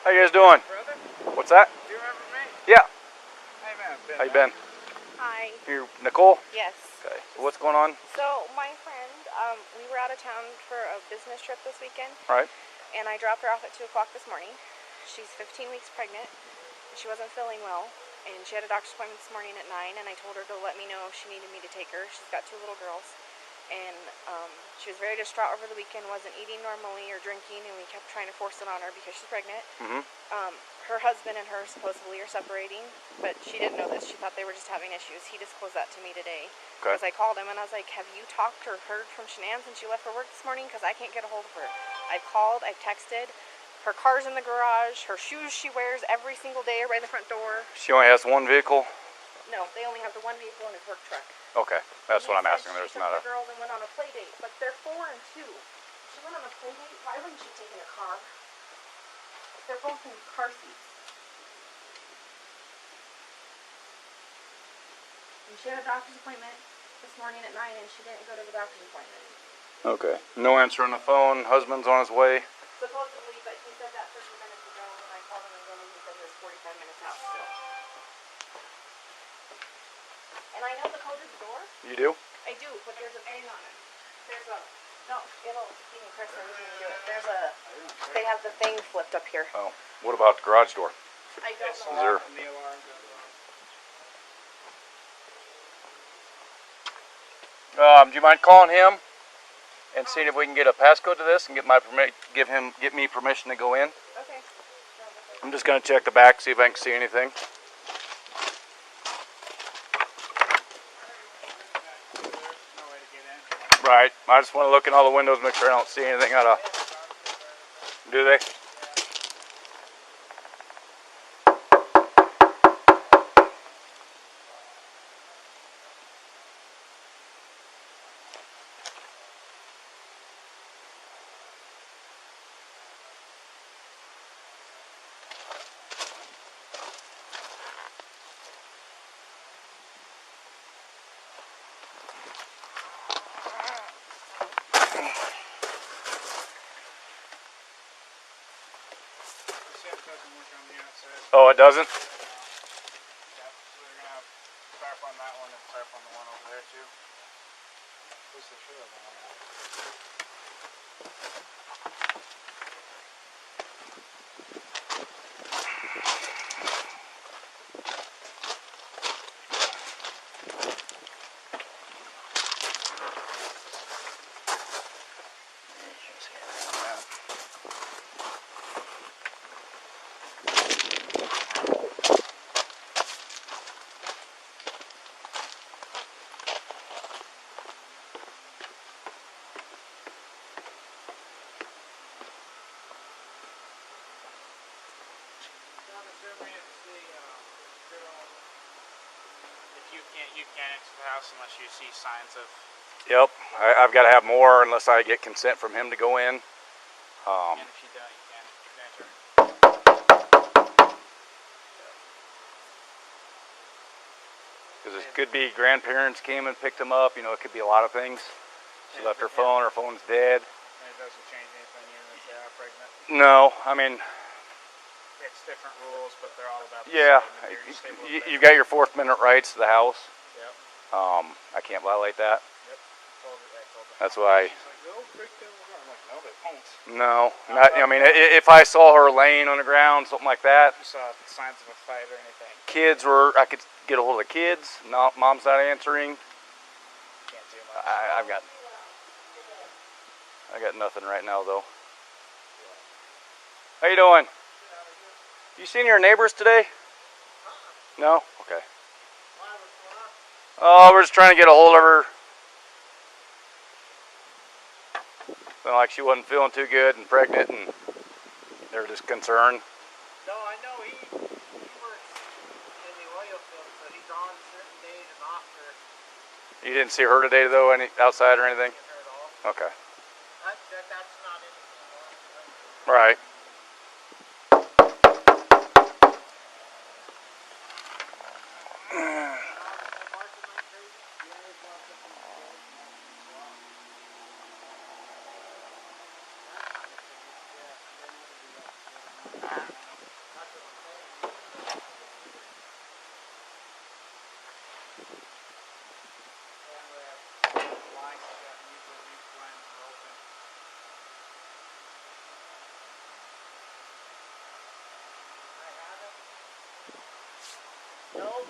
How you guys doing? Brother? What's that? Do you remember me? Yeah. Hey man, How you been? Hi. You Nickole? Yes. Okay. What's going on? So my friend, we were out of town for a business trip this weekend. All right. And I dropped her off at 2 o'clock this morning. She's 15 weeks pregnant. She wasn't feeling well. And she had a doctor's appointment this morning at 9. And I told her to let me know if she needed me to take her. She's got 2 little girls. And she was very distraught over the weekend, wasn't eating normally or drinking. And we kept trying to force it on her because she's pregnant. Mm-hmm. Her husband and her supposedly are separating, but she didn't know this. She thought they were just having issues. He disclosed that to me today. Okay. Because I called him and I was like, have you talked or heard from Shanann since she left for work this morning? Because I can't get a hold of her. I've called, I've texted. Her car's in the garage. Her shoes she wears every single day are by the front door. She only has one vehicle? No, they only have the one vehicle in his work truck. Okay. That's what I'm asking. There's not a... She took the girls and went on a play date, but they're 4 and 2. She went on a play date. Why wouldn't she take in a car? They're both in car seats. And she had a doctor's appointment this morning at 9 and she didn't go to the doctor's appointment. Okay. No answer on the phone. Husband's on his way. Supposedly, but he said that 30 minutes ago when I called him again and he said he was 45 minutes out still. And I know the code to the door. You do? I do, but there's a thing on it. There's a... No, it'll... Even Chris knows you can do it. There's a... They have the thing flipped up here. Oh. What about the garage door? I don't Is know. there... do you mind calling him and seeing if we can get a passcode to this and get me permission to go in? Okay. I'm just gonna check the back, see if I can see anything. Right. I just want to look in all the windows, make sure I don't see anything out of... Do they? Oh, it doesn't? Yeah, so they're going to have tarp on that one and tarp on the one over there too. At least they should have one on that. You can't enter the house unless you see signs of... Yep. I've got to have more unless I get consent from him to go in. And if you don't, you can't enter. Because it could be grandparents came and picked him up. You know, it could be a lot of things. She left her phone. Her phone's dead. And it doesn't change anything even if they are pregnant. No, I mean... It's different rules, but they're all about the same. You've got your Fourth Amendment rights to the house. Yep. I can't violate that. Yep. Told her. That's why. She's like, they'll break down the door. I'm like, no, they won't. No, not, I mean, if I saw her laying on the ground, something like that. You saw signs of a fight or anything. I could get a hold of the kids. No, mom's not answering. Can't do much. I got nothing right now though. How you doing? You seen your neighbors today? No? Okay. Oh, we're just trying to get a hold of her. Felt like she wasn't feeling too good and pregnant, and they're just concerned. No, I know he works in the oil field, so he's on certain days and off for... You didn't see her today though, any outside or anything? Her at all. Okay. That's not in. Right.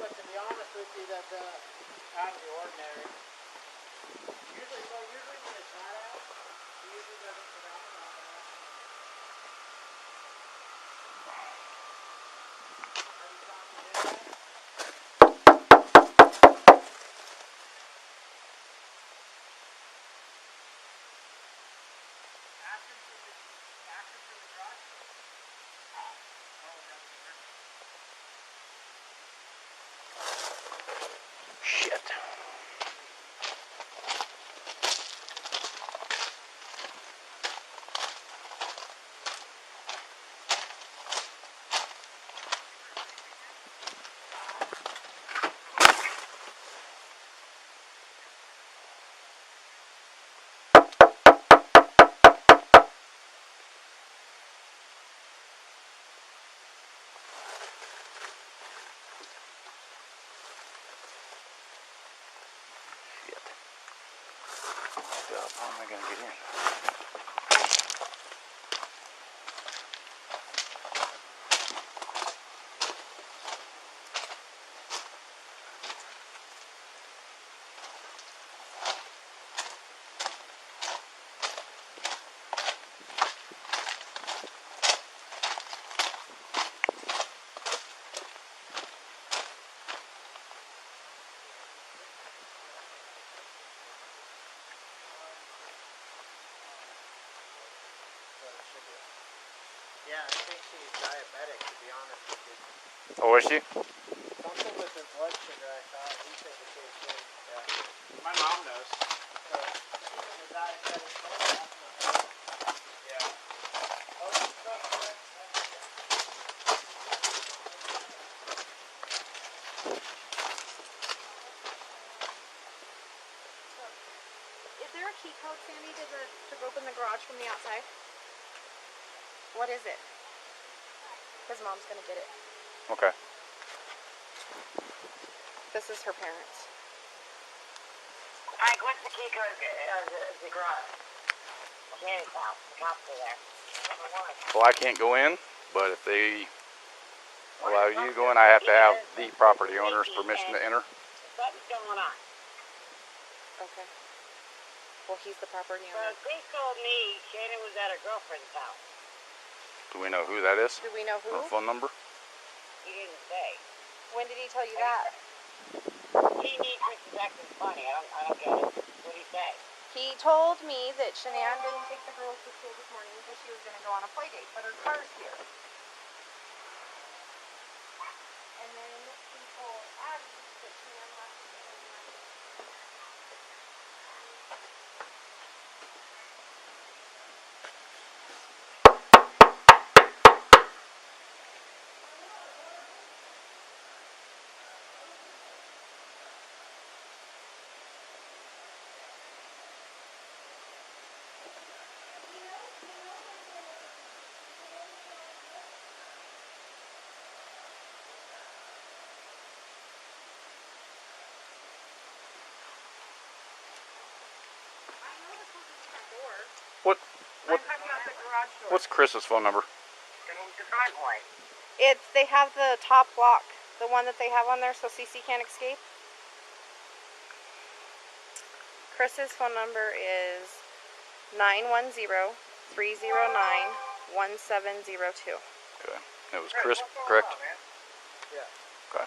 but to be honest with you, that's out of the ordinary. Usually when it's that out, he usually doesn't put out that out. Have you talked to him? Asking for the garage? Shit. How am I going to get in? Yeah, I think she's diabetic, to be honest with you. Oh, is she? Something with her blood sugar, I thought. He said the same thing. Yeah. My mom knows. So, she's a diabetic. Yeah. Oh, she's not good. Is there a key code, Sandy, to open the garage from the outside? What is it? His mom's gonna get it. Okay. This is her parents. Mike, what's the key code of the garage? Shanny's house. The cops are there. Number one. Well, I can't go in, but if they allow you to go in, I have to have the property owner's permission to enter. Something's going on. Okay. Well, he's the property So owner. Chris told me Shannon was at her girlfriend's house. Do we know who that is? Do we know who? Or phone number? He didn't say. When did he tell you that? Chris is acting funny. I don't get it. What did he say? He told me that Shanann didn't take the girls to school this morning because she was going to go on a play date, but her car's here. And then he told Abby that Shanann left the night. What? I'm talking about the garage door. What's Chris's phone number? The driveway. They have the top lock, the one that they have on there so CC can't escape. Chris's phone number is 910-309-1702. Okay. It was Chris, correct? Yeah. Okay.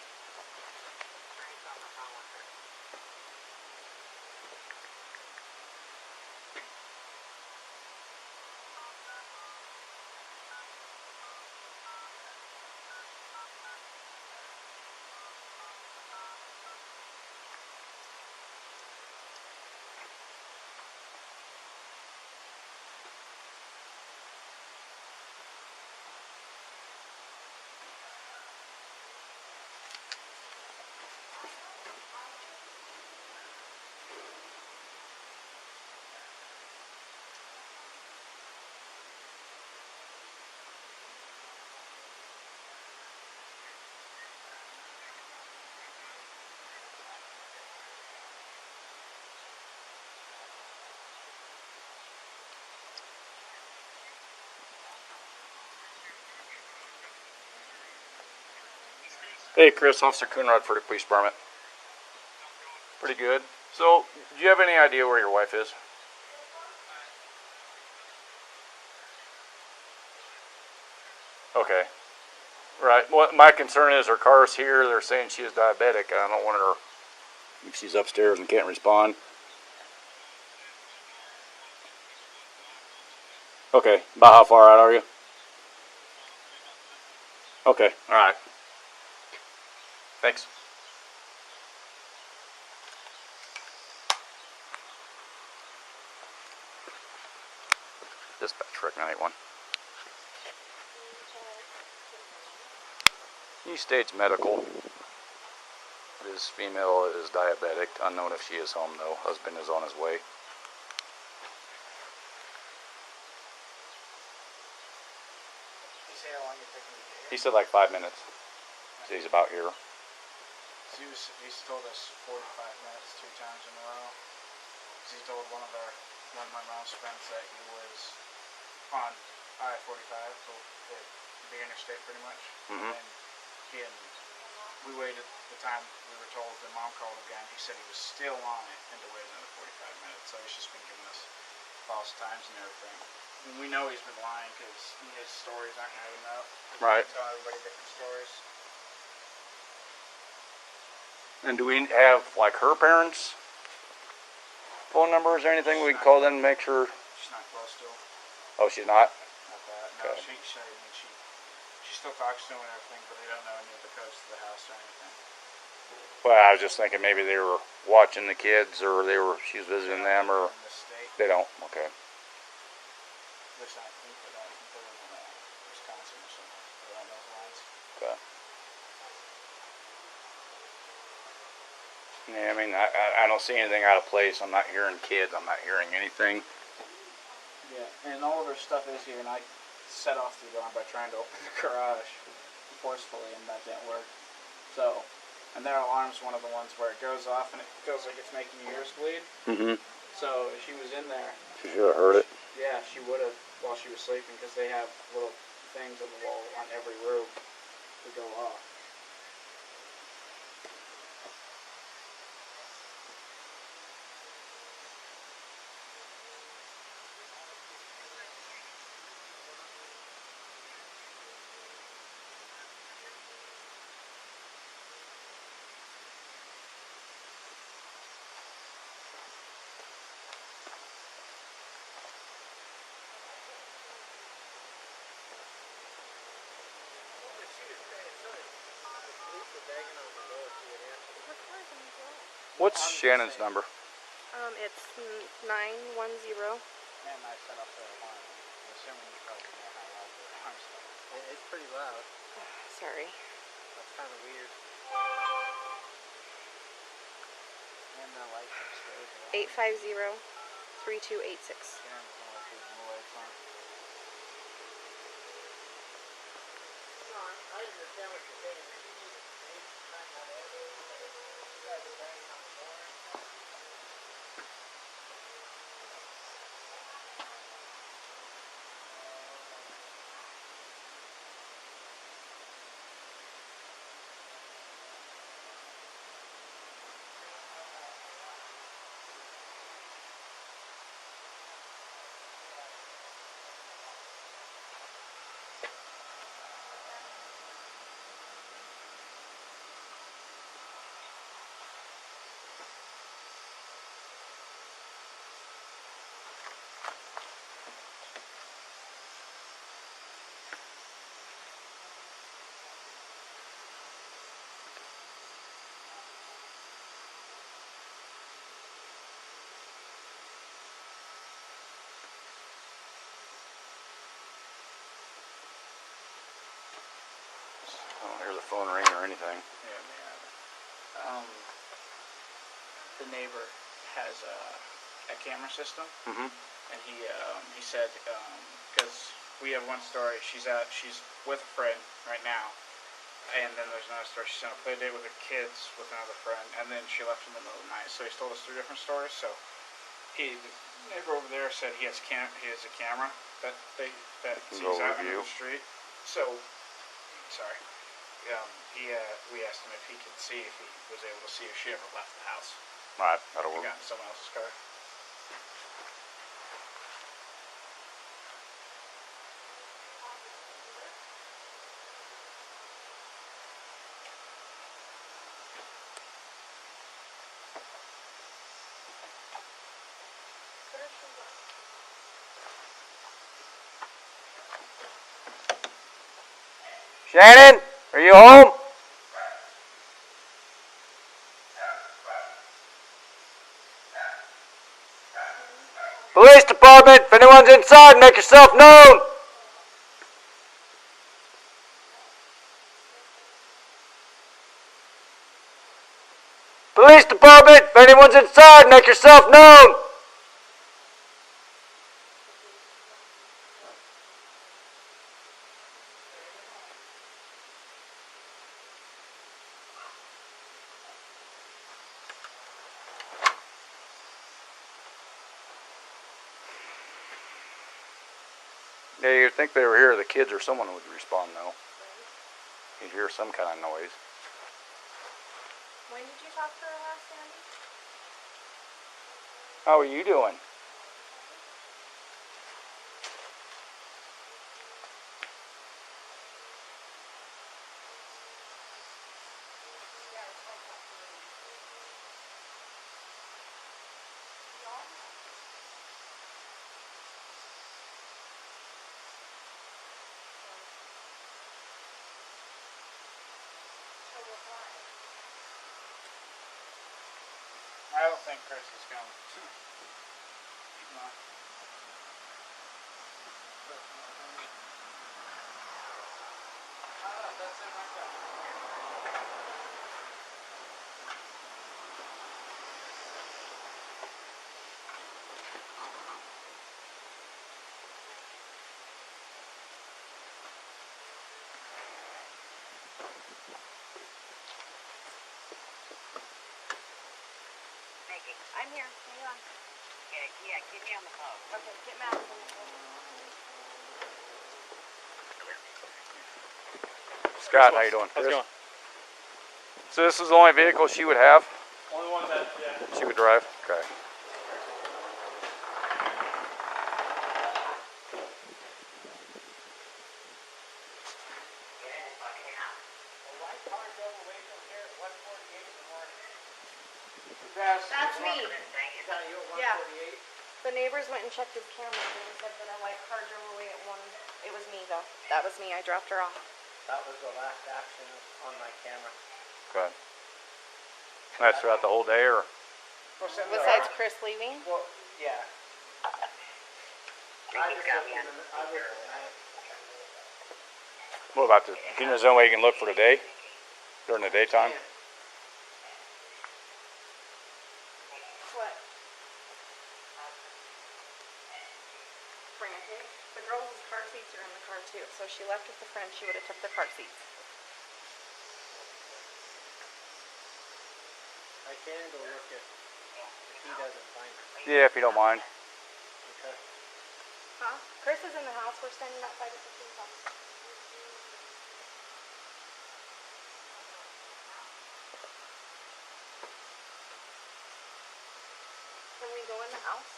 Hey, Chris, Officer Coonrod, Frederick Police Department. Pretty good. So, do you have any idea where your wife is? Okay. Right. What my concern is, her car's here. They're saying she is diabetic. I don't want her. If she's upstairs and can't respond. Okay. About how far out are you? Okay. All right. Thanks. Dispatch Frederick 981. East Stage Medical. This female is diabetic. Unknown if she is home though. Husband is on his way. You say how long you took him to get here? He said like 5 minutes. So he's about here. He's told us 45 minutes 2 times in a row. He told one of my mom's friends that he was on I-45, the interstate pretty much. Mm-hmm. And we waited the time we were told. The mom called again. He said he was still on it and to wait another 45 minutes. So he's just been giving us false times and everything. And we know he's been lying because his stories aren't adding up. Right. He's telling everybody different stories. And do we have like her parents' phone numbers or anything we can call them and make sure? She's not close to him. Oh, she's not? Not that. No, Okay. she still talks to him and everything, but they don't know any of the codes to the house or anything. Well, I was just thinking maybe they were watching the kids or she was visiting them or In the state, they don't. Okay. at least I think that I think they're in Wisconsin or somewhere around those lines. Okay. Yeah, I mean, I don't see anything out of place. I'm not hearing kids. I'm not hearing anything. Yeah, and all of her stuff is here, and I set off the alarm by trying to open the garage forcefully, and that didn't work. So, and their alarm's one of the ones where it goes off and it feels like it's making your ears bleed. Mm-hmm. So if she was in there, She should have heard it. yeah, she would have while she was sleeping, because they have little things on the wall on every room to go off. What's Shannon's number? It's 910. And I set off their alarm. I'm assuming you probably know how loud their alarms are. It's pretty loud. Sorry. That's kind of weird. And the lights upstairs. 850-3286. Karen doesn't know if there's no lights on. I understand what you're saying. You need to find out everything. You guys are banging on the door and stuff. I don't hear the phone ring or anything. Yeah, man. The neighbor has a camera system, Mm-hmm. and he said because we have one story. She's with a friend right now, and then there's another story. She's on a play date with her kids with another friend, and then she left in the middle of the night. So he's told us 3 different stories. So the neighbor over there said he has a camera that sees out into the street. So sorry. we asked him if he could see if he was able to see if she ever left the house. Alright, that'll He work. got in someone else's car. Shannon, are you home? Police department, if anyone's inside, make yourself known. Police department, if anyone's inside, make yourself known. Yeah, you'd think they were here, the kids or someone would respond though. You'd hear some kind of noise. When did you talk to her last, Sandy? How are you doing? I don't think Chris is coming. No. That's it right there. Nikki, I'm here. Hang on. yeah, get me on the phone. Okay, get Madison. Scott, how you doing? How's it going? So this is the only vehicle she would have? Only one that, yeah. She would drive? Okay. That's me. Is that you at Yeah. 148? The neighbors went and checked his camera and they said that a white car drove away at 1. It was me though. That was me. I dropped her off. That was the last action on my camera. Okay. That's throughout the whole day or? Besides Chris leaving. Well, yeah. What about the, there's no way you can look for the day? During the daytime? What? Frantic. The girls' car seats are in the car too. So if she left with the friend, she would have took the car seats. I can go look if he doesn't find her. Yeah, if you don't mind. Okay. Huh? Chris is in the house. We're standing outside of the police house. Can we go in the house?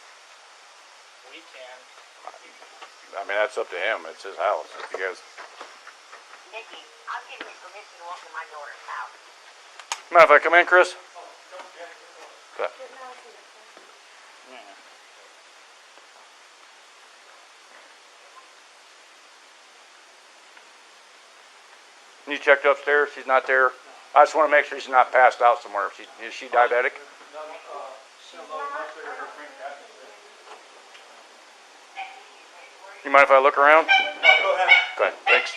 We can. I mean, that's up to him. It's his house. If you guys, Nikki, I'm giving you permission to walk in my daughter's house. mind if I come in, Chris? Okay. Get Madison next time. Yeah. You checked upstairs? She's not there? I just want to make sure she's not passed out somewhere. Is she diabetic? You mind if I look around? Go ahead. Okay, thanks.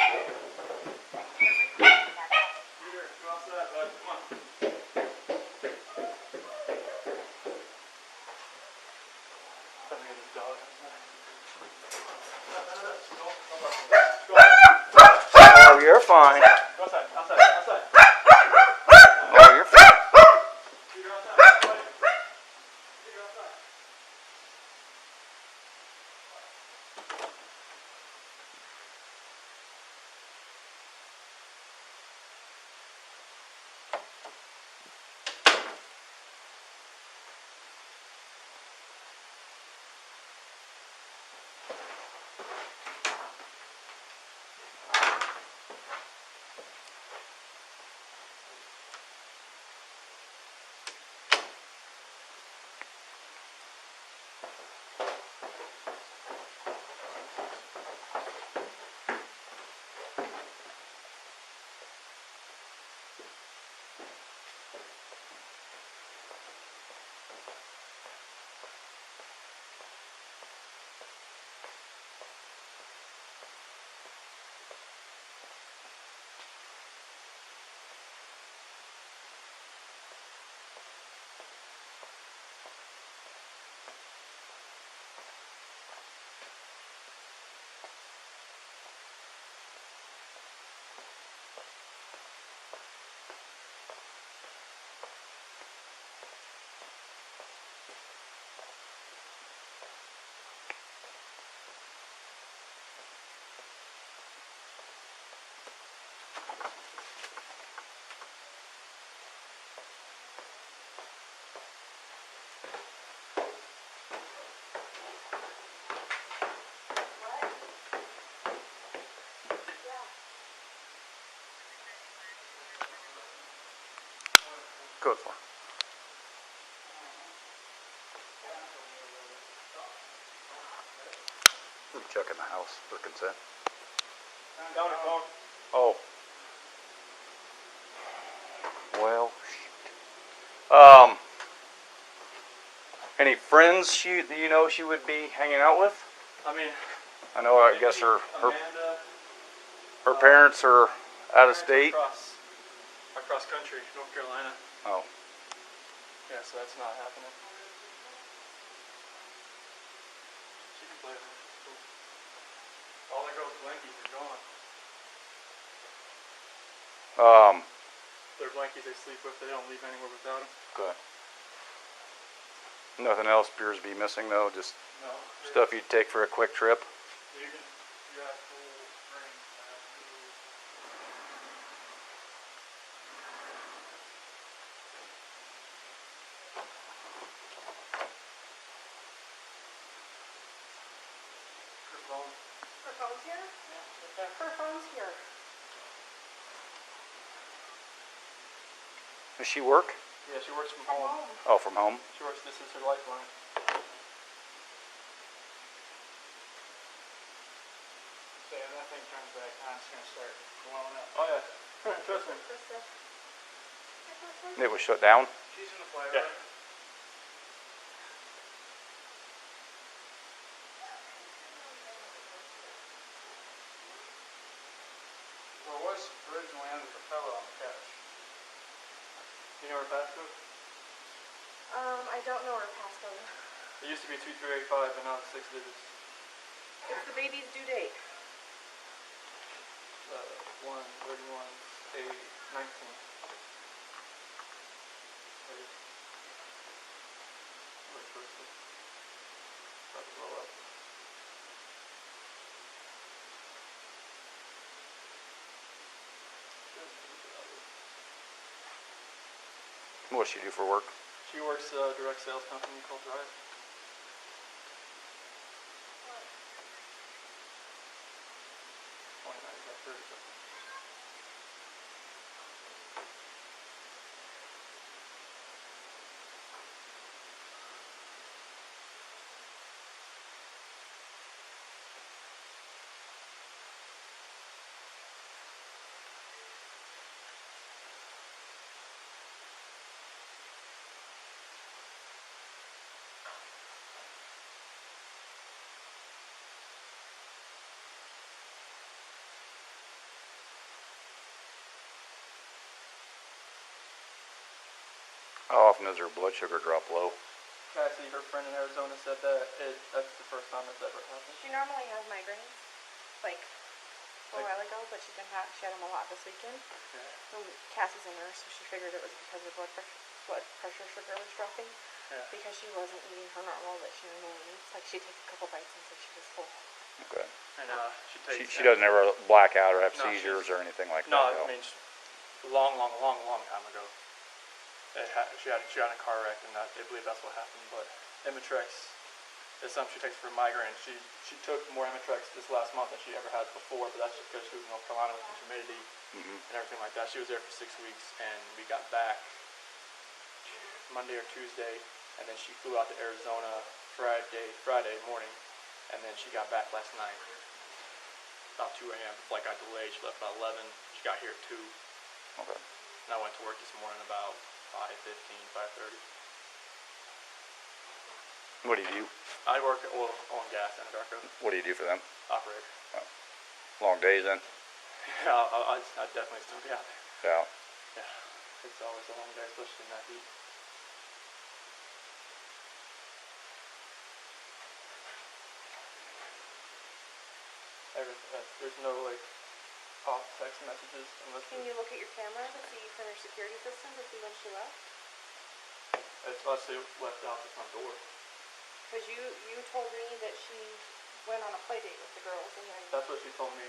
Oh, you're fine. Outside. Oh, you're fine. Good for. Check in the house for consent. Down her phone. Oh. Well, shoot. Any friends you know she would be hanging out with? I mean, I know. I guess her Amanda, parents are out of state. across country, North Carolina. Oh. Yeah, so that's not happening. She can play with me. Cool. All the girls' blankies are gone. Their blankies they sleep with, they don't leave anywhere without them. Good. Nothing else appears to be missing though. Just No. stuff you'd take for a quick trip. You can, you have full ring. Her phone. Her phone's here? Yeah. Her phone's here. Does she work? Yeah, she works from From home. home. Oh, from home. She works, this is her lifeline. So if that thing turns back on, it's gonna start blowing up. Oh yeah. Trust me. Krista. It was shut down. She's in the play, Yeah. right? Well, it was originally under the pillow on the couch. You know her passcode? I don't know her passcode. It used to be 2385, but now it's 6 digits. It's the baby's due date. 1/31/8/19. Where's Krista? About to blow up. What does she do for work? She works at a direct sales company called Drive. How often does her blood sugar drop low? Cassie, her friend in Arizona, said that that's the first time it's ever happened. She normally has migraines, like a while ago, but she had them a lot this weekend. Yeah. And Cassie's a nurse, so she figured it was because her blood pressure sugar was dropping. Yeah. Because she wasn't eating her normal that she normally eats. Like she'd take a couple bites and so she was full. Okay. And she takes. She doesn't ever black out or have No, seizures or anything like No, that. I mean, a long time ago. She got in a car wreck, and they believe that's what happened. But Imitrex is something she takes for migraine. She took more Imitrex this last month than she ever had before, but that's just because she was in North Carolina with the humidity and everything like that. She was there for 6 weeks, and we got back Monday or Tuesday, and then she flew out to Arizona Friday morning, and then she got back last night about 2 a.m. The flight got delayed. She left about 11. She got here at 2. Okay. And I went to work this morning about 5:15, 5:30. What do you do? I work at oil and gas in Anadarko, What do you do for them? operator. Long days then? Yeah, I'd definitely still be out there. Yeah. Yeah, it's always a long day, especially in that heat. There's no like off text messages unless Can you look at your camera to see from your security system to see when she left? it's unless they left out the front door. Because you told me that she went on a play date with the girls, and then That's what she told me.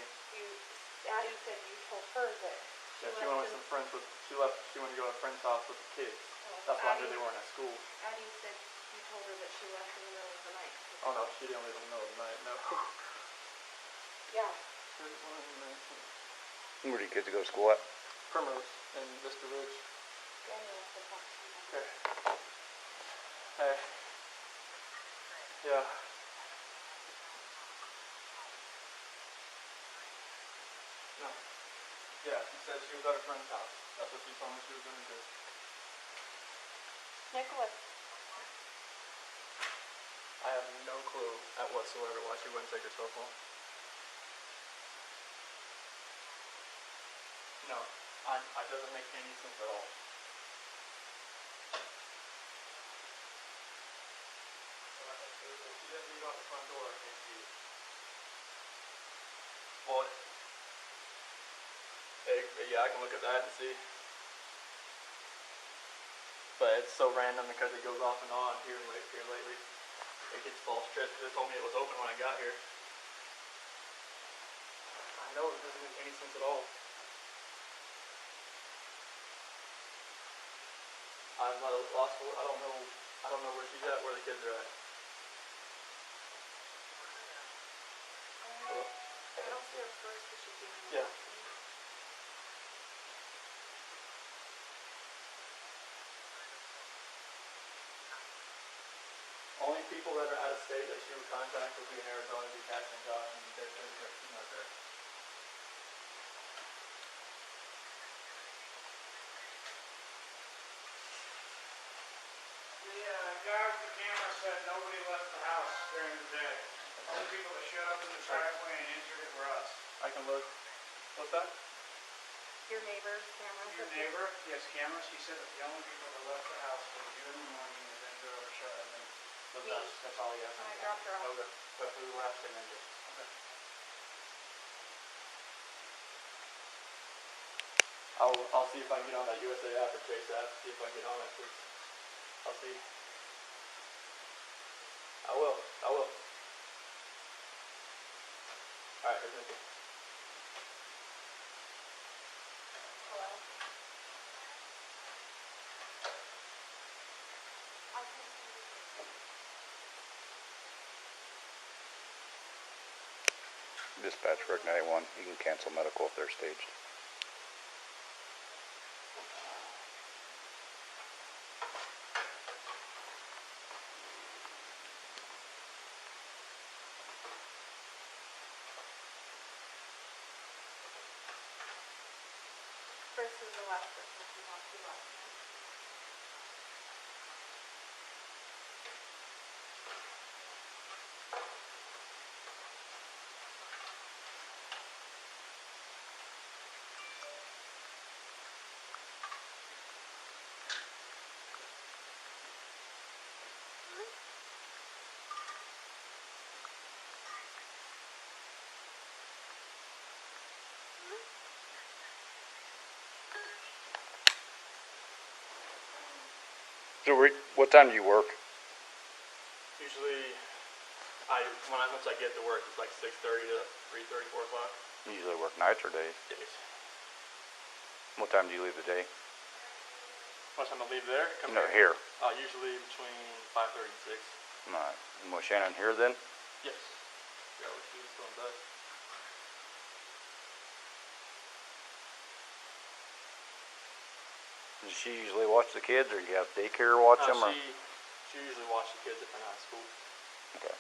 Addie said you told her that Yeah, she went with some friends with. She went to go to a friend's house with the kids. That's why I knew they weren't at school. Addie said you told her that she left in the middle of the night. Oh no, she didn't leave in the middle of the night. No. Yeah. Where do your kids go to school at? Primrose and Vista Ridge. Daniel wants to talk to you. Okay. Hey. Yeah. No. Yeah, she said she was at her friend's house. That's what she told me she was going to do. Nicholas. I have no clue at whatsoever why she wouldn't take her cell phone. No, it doesn't make any sense at all. If she didn't leave out the front door, I can't see it. Well, yeah, I can look at that and see. But it's so random because it goes off and on here lately. It gets false trips. They told me it was open when I got here. I know it doesn't make any sense at all. I'm not lost. I don't know where she's at, where the kids are at. Hello? I don't see her first because she's doing the Yeah. last thing. Only people that are out of state that she would contact would be in Arizona, be Cash and Josh, and she's not there. The guy with the camera said nobody left the house during the day. The only people that showed up in the driveway and entered it were us. I can look. What's that? Your neighbor's camera. Your neighbor, he has cameras. He said that the only people that left the house were you in the morning and then drove or shut and then Me. that's all he has. I dropped her off. Okay. But we left and then just. Okay. I'll see if I can get on that USA app or Chase app. See if I can get on it. Please. I'll see. I will. All right. Here's Nico. Hello. Dispatch Rick 91. You can cancel medical if they're staged. First is the last person if you want to last name. So, what time do you work? Usually, once I get to work, it's like 6:30 to 3:30, 4 o'clock. You usually work nights or days? Days. What time do you leave the day? What time I leave there? No, here. Usually between 5:30 and 6. Alright. And was Shannon here then? Yes. Yeah, she was still in bed. Does she usually watch the kids, or you have daycare watch them? Or? She usually watches the kids if they're not in school. Okay.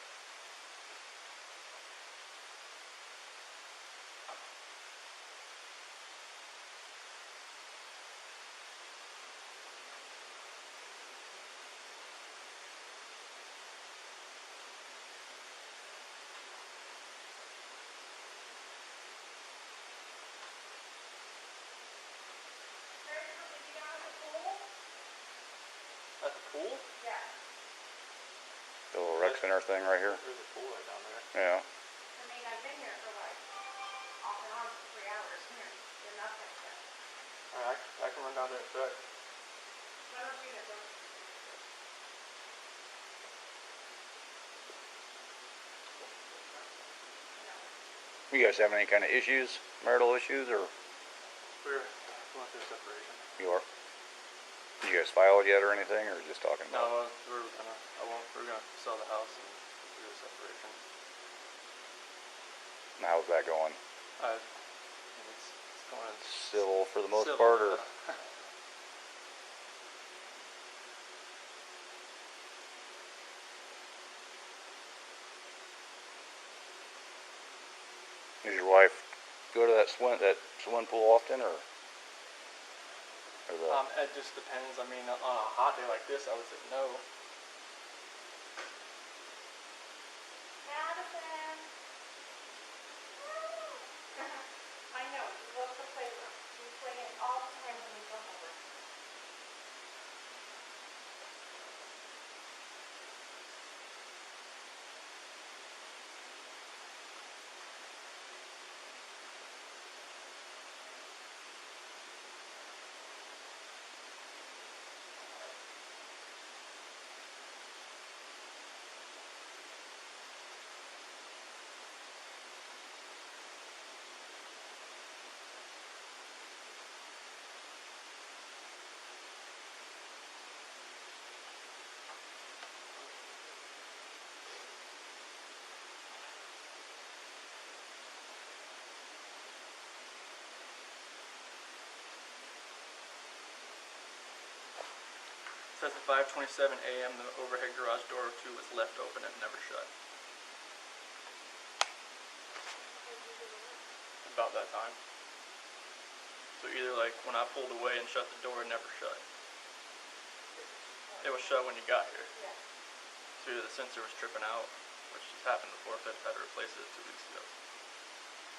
At the pool? The little rec center thing right here. There's a pool right down there. Yeah. I mean, I've been here for like off and on for 3 hours. Here, you're nothing. Alright, I can run down there and check. Why don't you get those? You guys having any kind of issues, marital issues, or We're going through separation. you are? Did you guys file it yet or anything, or just talking about? No, we're gonna sell the house and do a separation. And how's that going? It's going Civil for the most civil, part, or? yeah. Does your wife go to that swimming pool often, or the? It just depends. I mean, on a hot day like this, I would say no. Madison. I know, he loves the playroom. We play it all the time when we come over. It says at 5:27 a.m. the overhead garage door 2 was left open and never shut. About that time. So either like when I pulled away and shut the door, it never shut. It was shut when you got here. So either the sensor was tripping out, which has happened before. I've had to replace it 2 weeks ago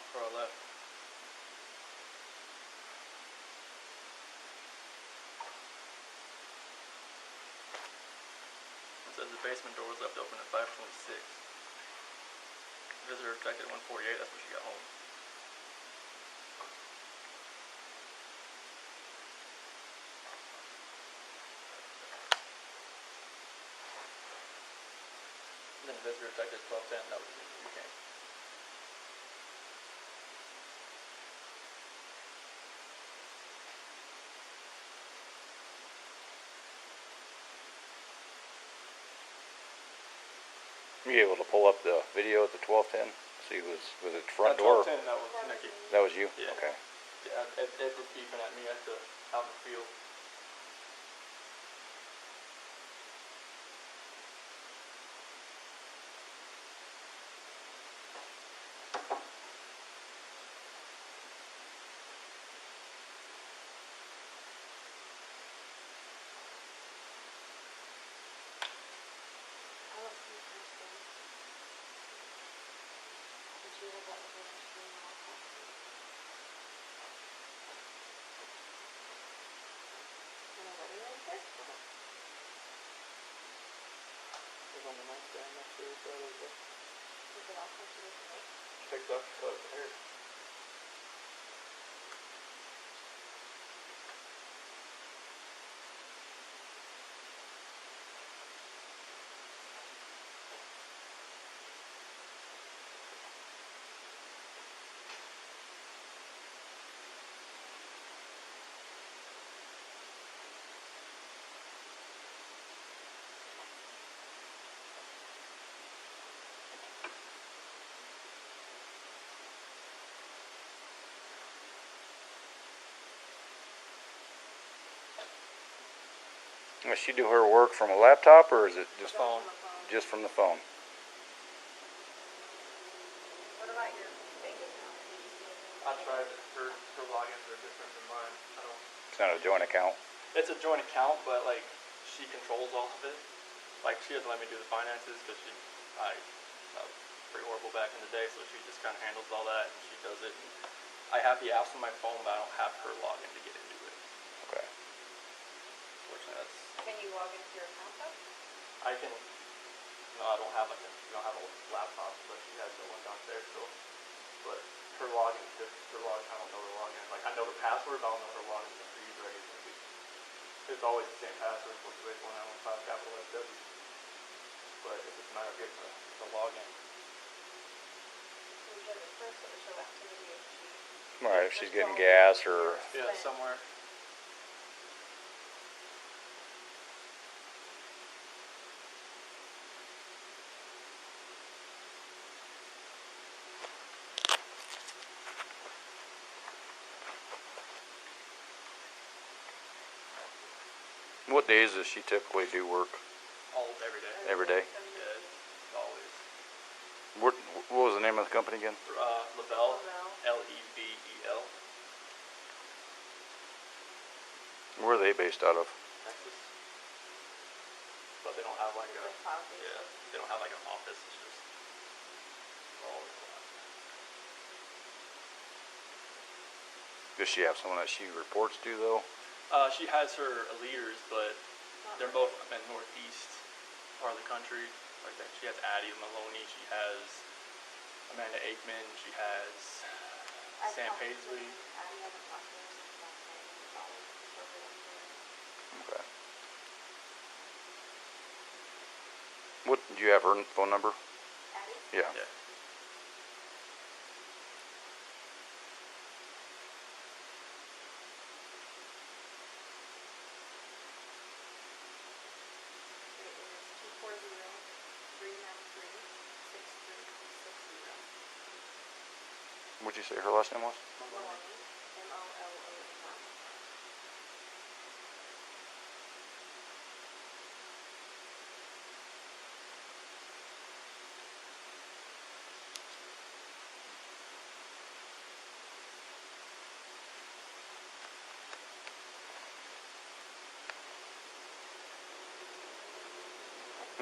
before I left. It says the basement door was left open at 5:26. Visitor checked at 1:48. That's when she got home. And then the visitor checked at 12:10. That was when you came. Were you able to pull up the video at the 12:10? See, was it front At door? 12:10, that was Nikki. That was you. Yeah. Okay. Yeah, Ed was beeping at me out in the field. I don't see Kristen. And she has that little screen all possible. And a wedding ring here? It was on the nightstand next to her, so I was like, Is it off when she was awake? she takes it off, she cut her hair. Does she do her work from a laptop, or is it just phone. just from the phone? tried. Her logins are different than mine. I don't. It's not a joint account. It's a joint account, but like she controls all of it. Like she doesn't let me do the finances because I was pretty horrible back in the day, so she just kind of handles all that and she does it. And I have the apps on my phone, but I don't have her login to get into it. Okay. Unfortunately, that's. Can you log into your account though? I can. No, I don't have we don't have a laptop, but she has the one downstairs still. But her login is different. Her login, I don't know her login. Like I know the password, but I don't know her login for user ID. It's always the same password, 4281915 capital SW. But it's just a matter of getting the login. Usually the first of the show activity if she. Right, if she's getting gas or. Yeah, somewhere. What days does she typically do work? Every day. Every day. Yeah, always. What was the name of the company again? Level. Level. Where are they based out of? Texas. But they don't have like they don't have like an office. It's just all over the place. Does she have someone that she reports to though? She has her leaders, but they're both in northeast part of the country. Like that, she has Addie Maloney. She has Amanda Aikman. She has Sam Paisley. Okay. What, do you have her phone number? Yeah. Yeah. What'd you say her last name was? Maloney, M-O-L-O-N-Y.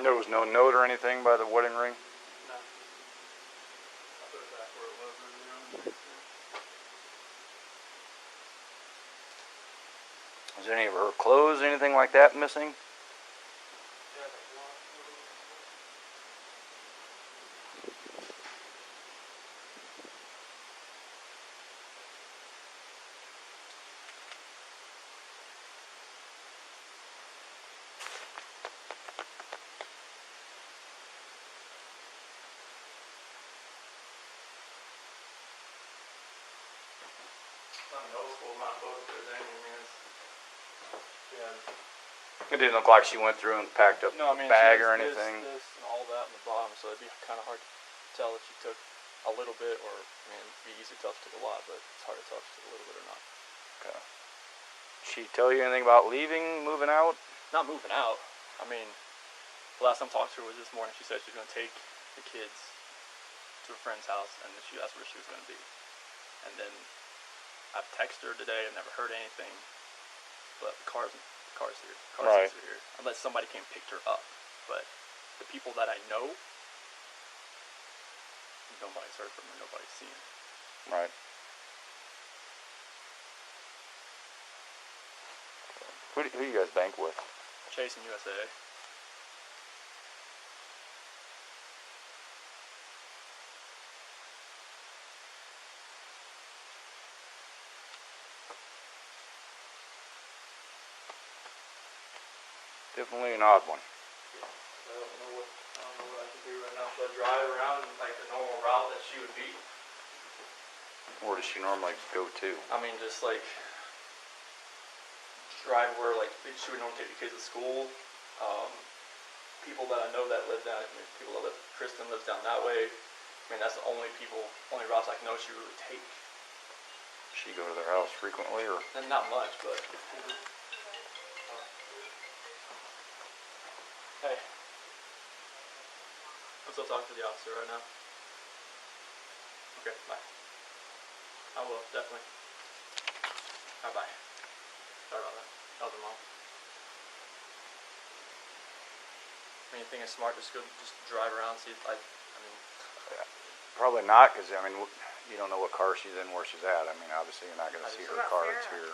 There was no note or anything by the wedding ring? No. I'll put it back where it was earlier on. Is there any of her clothes, anything like that missing? Yeah, like one. Not noticeable, not close to it anything. Yeah. It didn't look like she went through and packed up No, I a mean, bag she or has anything. This and all that on the bottom, so it'd be kind of hard to tell if she took a little bit, or I mean, it'd be easy to tell if she took a lot, but it's hard to tell if she took a little bit or not. Okay. Did she tell you anything about leaving, moving out? Not moving out. I mean, the last time I talked to her was this morning. She said she was going to take the kids to a friend's house, and that's where she was going to be. And then I've texted her today. I've never heard anything, but the car's here. Car Right. seats are here. Unless somebody came and picked her up. But the people that I know, nobody's heard from her. Nobody's seen her. Right. Who do you guys bank with? Chase and USA. Definitely an odd one. I don't know what I can do right now. Should I drive around like the normal route that she would be? Where does she normally go to? I mean, just like drive where like she would normally take the kids to school. People that I know that live down, people that live, Kristen lives down that way. I mean, that's the only routes I know she would take. Does she go to their house frequently, or? And not much, but. Hey. I'm still talking to the officer right now. Okay, bye. I will, definitely. Bye-bye. Sorry about that. That was her mom. When you think it's smart, just drive around, see if I mean... Probably not, because, I mean, you don't know what car she's in, where she's at. I mean, obviously you're not going to see her car that's here.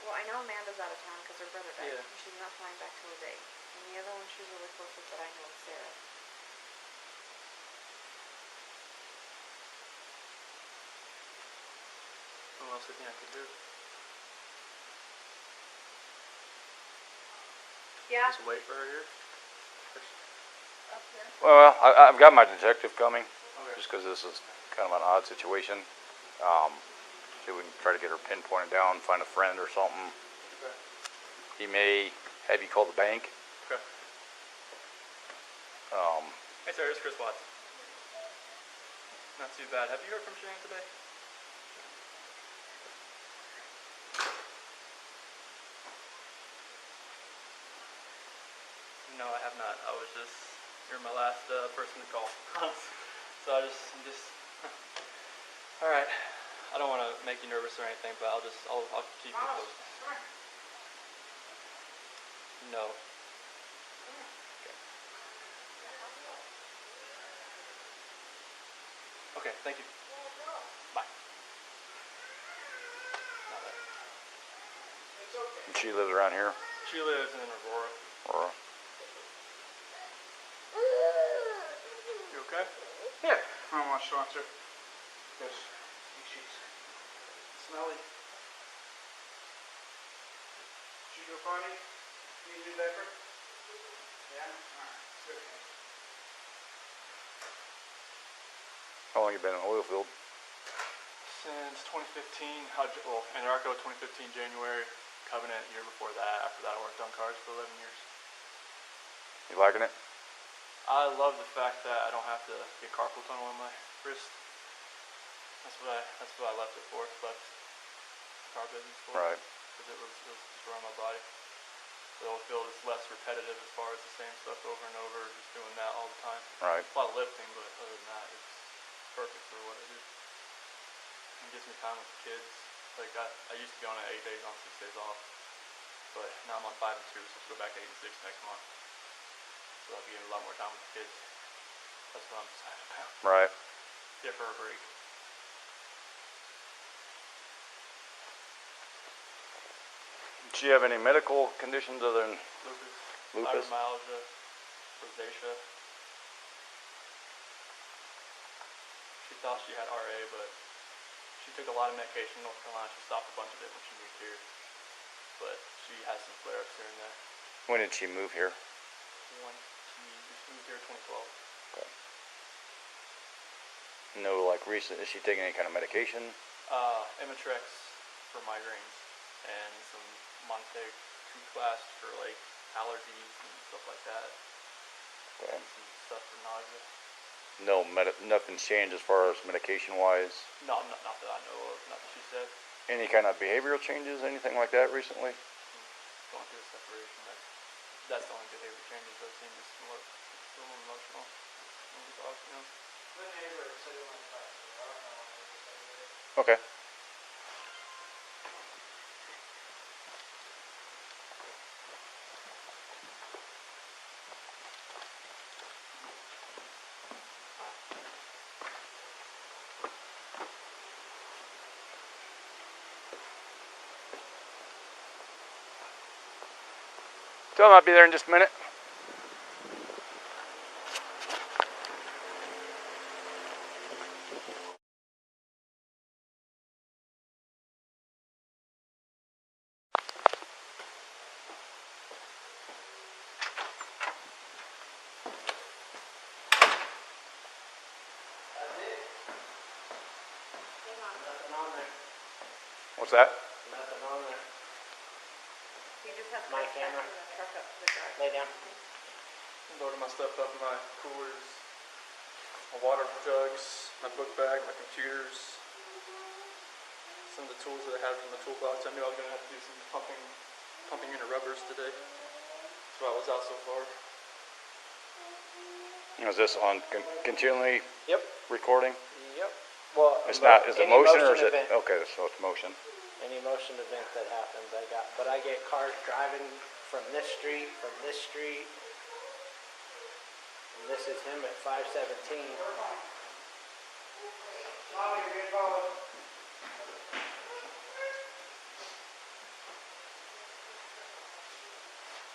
Well, I know Amanda's out of town because her brother died. Yeah. She's not flying back till a day. And the other one she's really close with that I know is Sarah. What else do you think I could do? Yeah. Just wait for her here? Up here. Well, I've got my detective coming, Okay. just because this is kind of an odd situation. See if we can try to get her pinpointed down, find a friend or something. Okay. He may have you call the bank. Okay. Hey, sir, it's Chris Watts. Not too bad. Have you heard from Shanann today? No, I have not. I was just, you're my last person to call. So I'm just, all right. I don't want to make you nervous or anything, but I'll keep you posted. No. Okay, thank you. Bye. Not bad. And she lives around here. She lives in Aurora. Or You okay? Yeah. I don't want to answer. Because she's smelly. She go potty? You need a diaper? Yeah? Alright. Good. how long you been in the oil field? Since 2015, well, Anarco 2015 January, Covenant year before that. After that, I worked on cars for 11 years. You liking it? I love the fact that I don't have to get carpal tunnel on my wrist. That's what I left it for. Left the car business for. Right. Because it was just around my body. The oil field is less repetitive as far as the same stuff over and over, just doing that all the time. Right. It's a lot of lifting, but other than that, it's perfect for what I do. It gives me time with the kids. Like I used to be on 8 days on, 6 days off, but now I'm on 5 and 2, so I'll go back to 8 and 6 next month. So I'll be getting a lot more time with the kids. That's what I'm excited about. Right. Give her a break. Does she have any medical conditions other than Lupus. lupus? Fibromyalgia. Rosacea. She thought she had RA, but she took a lot of medication in North Carolina. She stopped a bunch of it when she moved here. But she has some flare-ups here and there. When did she move here? When she moved here in 2012. Okay. No, like recent. Is she taking any kind of medication? Imitrex for migraines and some Monteg 2 class for like allergies and stuff like that. Okay. And some stuff for nausea. No, nothing's changed as far as medication-wise. No, not that I know of. Not that she said. Any kind of behavioral changes, anything like that recently? Going through a separation. That's the only behavior changes I've seen. Just more, a little emotional. You know. The neighbor said he wanted to talk to her. I don't know what he said. Okay. Tell them I'll be there in just a minute. Nothing on there. What's that? Nothing on there. You just have to My back camera. in the truck up to the garage. Lay down. Loaded my stuff up in my coolers, my water jugs, my book bag, my computers, some of the tools that I had from the toolbox. I knew I was going to have to do some pumping into rubbers today. That's why I was out so far. Is this on continually Yep. recording? Yep. Well, It's not. Is it any motion or is it? event, Okay, so it's motion. Any motion event that happens, but I get cars driving from this street, and this is him at 517.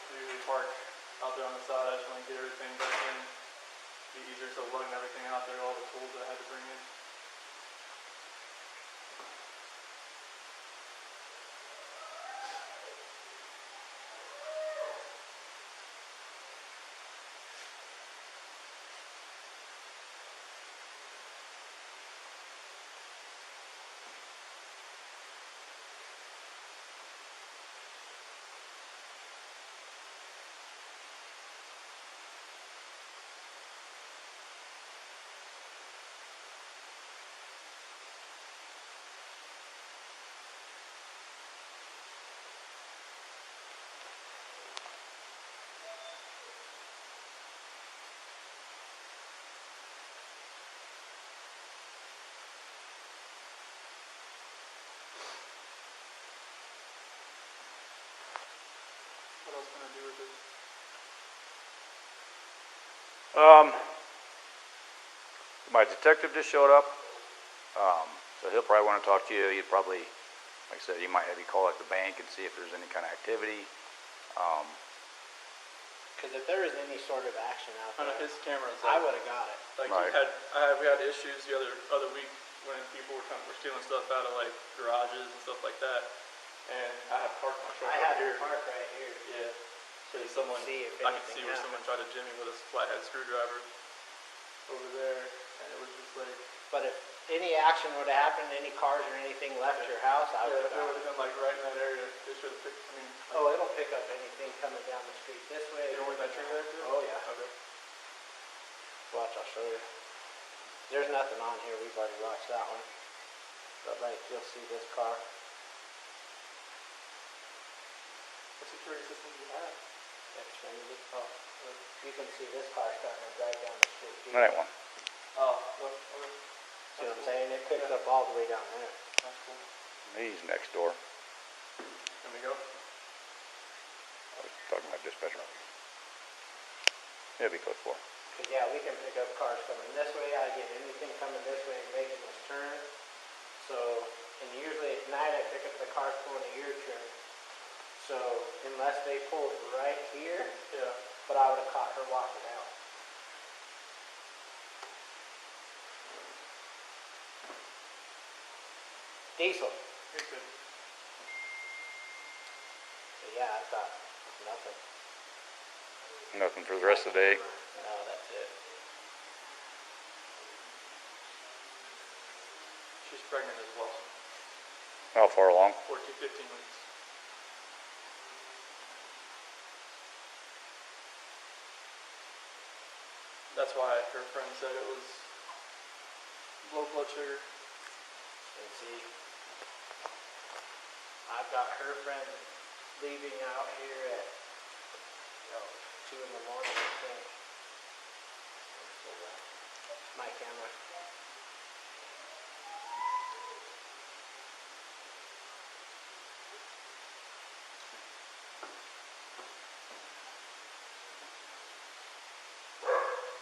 I usually park out there on the side. I just want to get everything back in. Be easier, so lugging everything out there, all the tools that I had to bring in. What else can I do with this? My detective just showed up, so he'll probably want to talk to you. He'd probably, like I said, he might have you call at the bank and see if there's any kind of activity. Because if there is any sort of action out I know there, his camera's I like, would have got it. like Right. we had issues the other week when people were stealing stuff out of like garages and stuff like that, and I had parked my truck I over had here. to park right here. Yeah. So someone, See if I could anything see where happened. someone tried to jimmy with a flathead screwdriver over there, and it was just like, But if any action would have happened, any cars or anything left your house, I would yeah, have if it got would it. have been like right in that area, they should have picked. I mean, like, Oh, it'll pick up anything coming down the street this way. you know where that tree there too? Oh, yeah. Okay. Watch, I'll show you. There's nothing on here. We've already watched that one. But like, you'll see this car. What security system do you have? Xfinity. Oh, You can see this car starting to drive down the street. That ain't one. oh, look, okay. See what I'm saying? It picks up all the way down there. That's cool. He's next door. Let me go. I was talking about dispatcher. It'll be code 4. Cause yeah, we can pick up cars coming this way. I get anything coming this way and making this turn. So, and usually at night I pick up the cars pulling a your turn. So unless they pulled right here, Yeah. but I would have caught her walking out. Diesel. You're good. So yeah, I thought nothing. Nothing for the rest of the day. No, that's it. She's pregnant as well. How far along? 14, 15 weeks. That's why her friend said it was low blood sugar. And see, I've got her friend leaving out here at 2 in the morning, I think. My camera.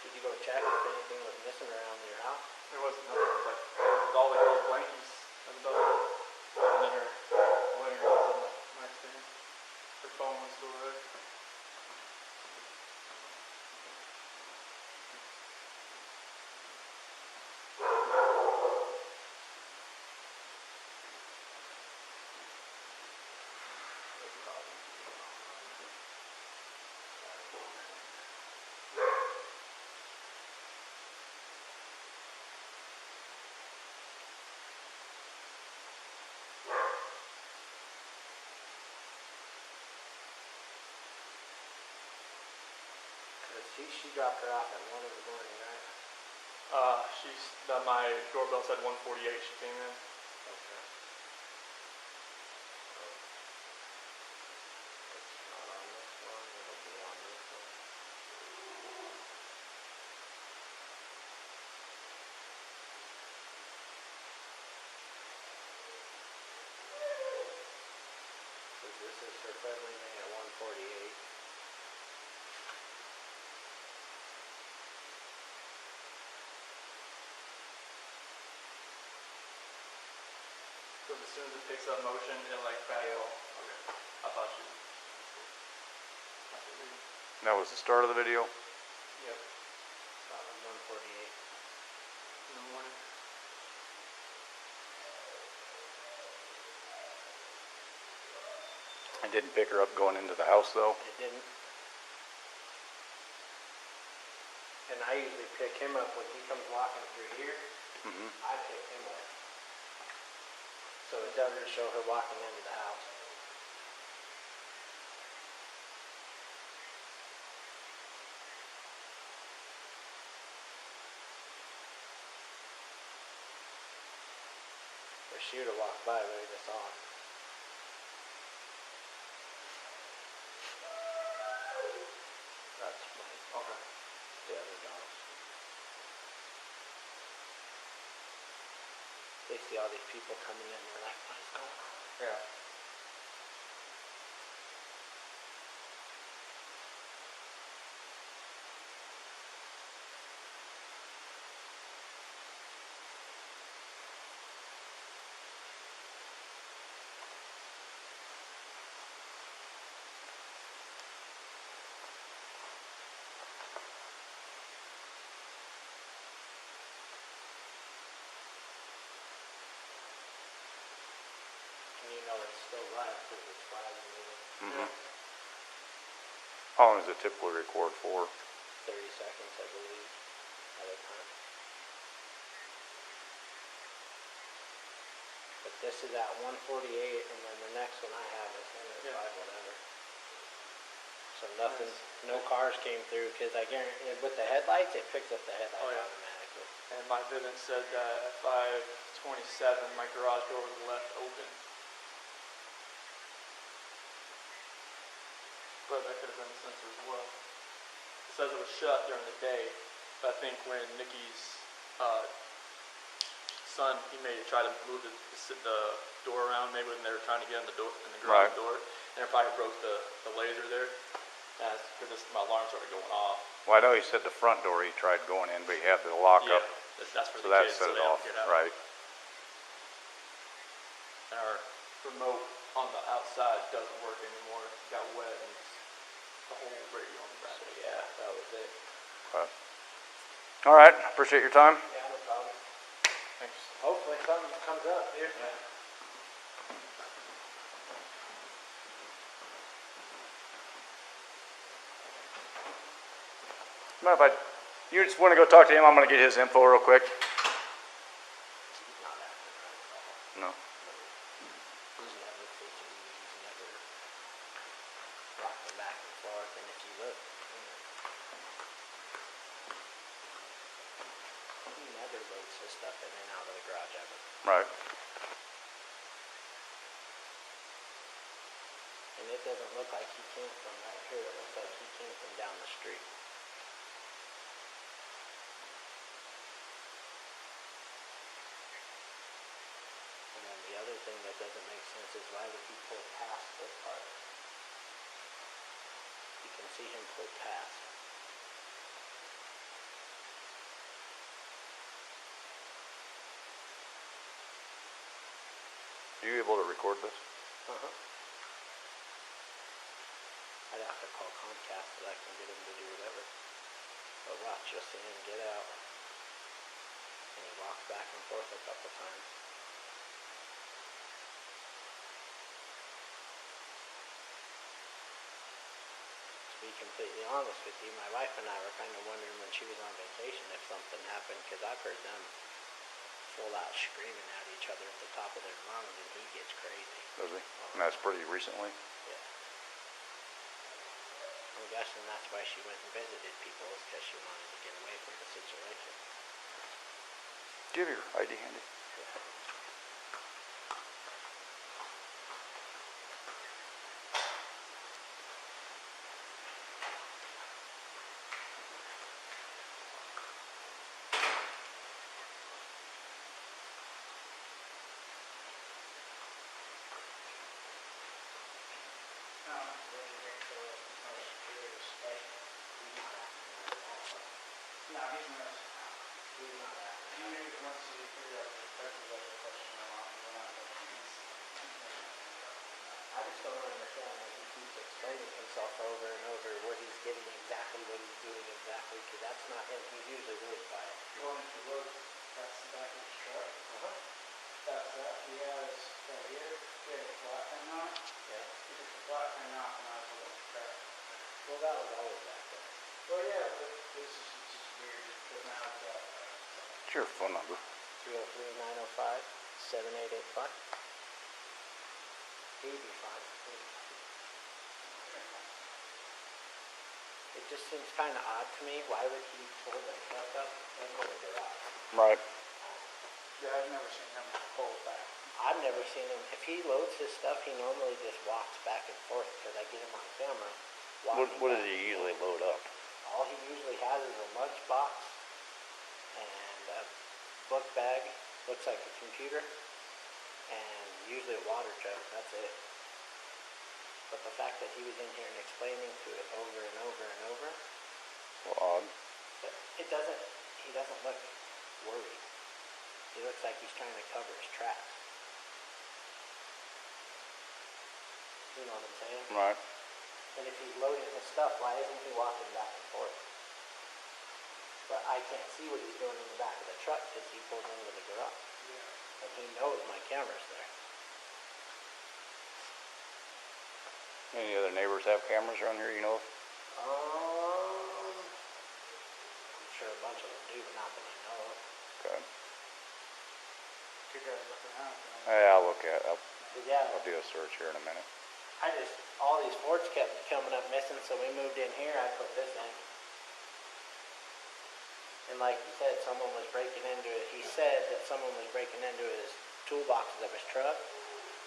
Did you go check if anything was missing around your house? There wasn't nothing. It was like it was all like those blankies. That was about it. And then her lawyer was on the nightstand. Her phone was still there. She dropped her off at 1 in the morning, right? She's done my doorbell said 1:48. She came in. Okay. It's not on this one, it'll be on this one. This is her friendly name at 148. So as soon as it picks up motion, it'll like back off. Okay. I thought she. That was the start of the video. Yep. That was 148. In the morning. I didn't pick her up going into the house though. It didn't. And I usually pick him up when he comes walking through here. Mm-hmm. I pick him up. So it doesn't show her walking into the house. Or she would have walked by where we just saw him. That's Okay. the other dogs. They see all these people coming in, they're like, what is going on? Yeah. And you know it's still live because it's flagging Mm-hmm. How long does it typically record for? 30 seconds, I believe, at a time. But this is at 148, and then the next one I have is him at 5 whatever. So nothing, no cars came through, because I guarantee, with the headlights, it picks up the headlights Oh, yeah. automatically. And my Vivint said that at 5:27, my garage door was left open. But that could have been the sensor as well. It says it was shut during the day, but I think when Nikki's son, he may try to move the door around, maybe when they were trying to get in the door, in the garage Right. door, and it probably broke the laser there. That's because my alarm started going off. Well, I know he said the front door he tried going in, but he had the lock Yeah, up, that's for so the that kids, set so it they off. don't get out. Right. And our remote on the outside doesn't work anymore. It got wet and the whole radio on the back. So yeah, that was it. Okay. All right. Appreciate your time. Yeah, no problem. Thanks. Hopefully something comes up here. Mind if you just want to go talk to him? I'm going to get his info real quick. He's not acting right at all. No. He's never fidgety. He's never rocking back and forth. And if you look, he never loads his stuff in and out of the garage ever. Right. And it doesn't look like he came from right here. It looks like he came from down the street. And then the other thing that doesn't make sense is why would he pull past this part? You can see him pull past. Are you able to record this? Uh-huh. I'd have to call Comcast so I can get him to do whatever. But watch, you'll see him get out. And he walks back and forth a couple times. To be completely honest with you, my wife and I were kind of wondering when she was on vacation if something happened, because I've heard them full out screaming at each other at the top of their lungs, and he gets crazy. Does he? And that's pretty recently. Yeah. I'm guessing that's why she went and visited people, is because she wanted to get away from the situation. Do you have your ID handy? Yeah. he's not. He's not acting. He knew once he figured out the detective was a question or not, he went out there. I just don't understand that he keeps explaining himself over and over where he's getting exactly what he's doing exactly, because that's not him. He's usually really quiet. Well, if you look, that's the back of his truck. Uh-huh. That's that. He has right here. He had a flat thing on it. Yeah. He took the flat thing off and I was looking at the crack. Well, that was always back there. Well, yeah, but this is just weird because now it's got. What's your phone number? 303-905-7885. 85. It just seems kind of odd to me. Why would he pull the truck up into the garage? Right. Yeah, I've never seen him pull it back. I've never seen him. If he loads his stuff, he normally just walks back and forth because I get him on camera. What does he usually load up? All he usually has is a lunchbox and a book bag, looks like a computer, and usually a water jug. That's it. But the fact that he was in here and explaining to it over and over and over, Well, odd. he doesn't look worried. He looks like he's trying to cover his tracks. You know what I'm saying? Right. And if he's loading his stuff, why isn't he walking back and forth? But I can't see what he's doing in the back of the truck because he pulled into the garage. Yeah. And he knows my camera's there. Any other neighbors have cameras around here, you know? I'm sure a bunch of them do, but not that I know of. Okay. You guys looking out. Yeah, I'll look at it. But yeah, I'll do a search here in a minute. all these Fords kept coming up missing, so we moved in here, I put this in. And like you said, someone was breaking into it. He said that someone was breaking into his toolboxes of his truck.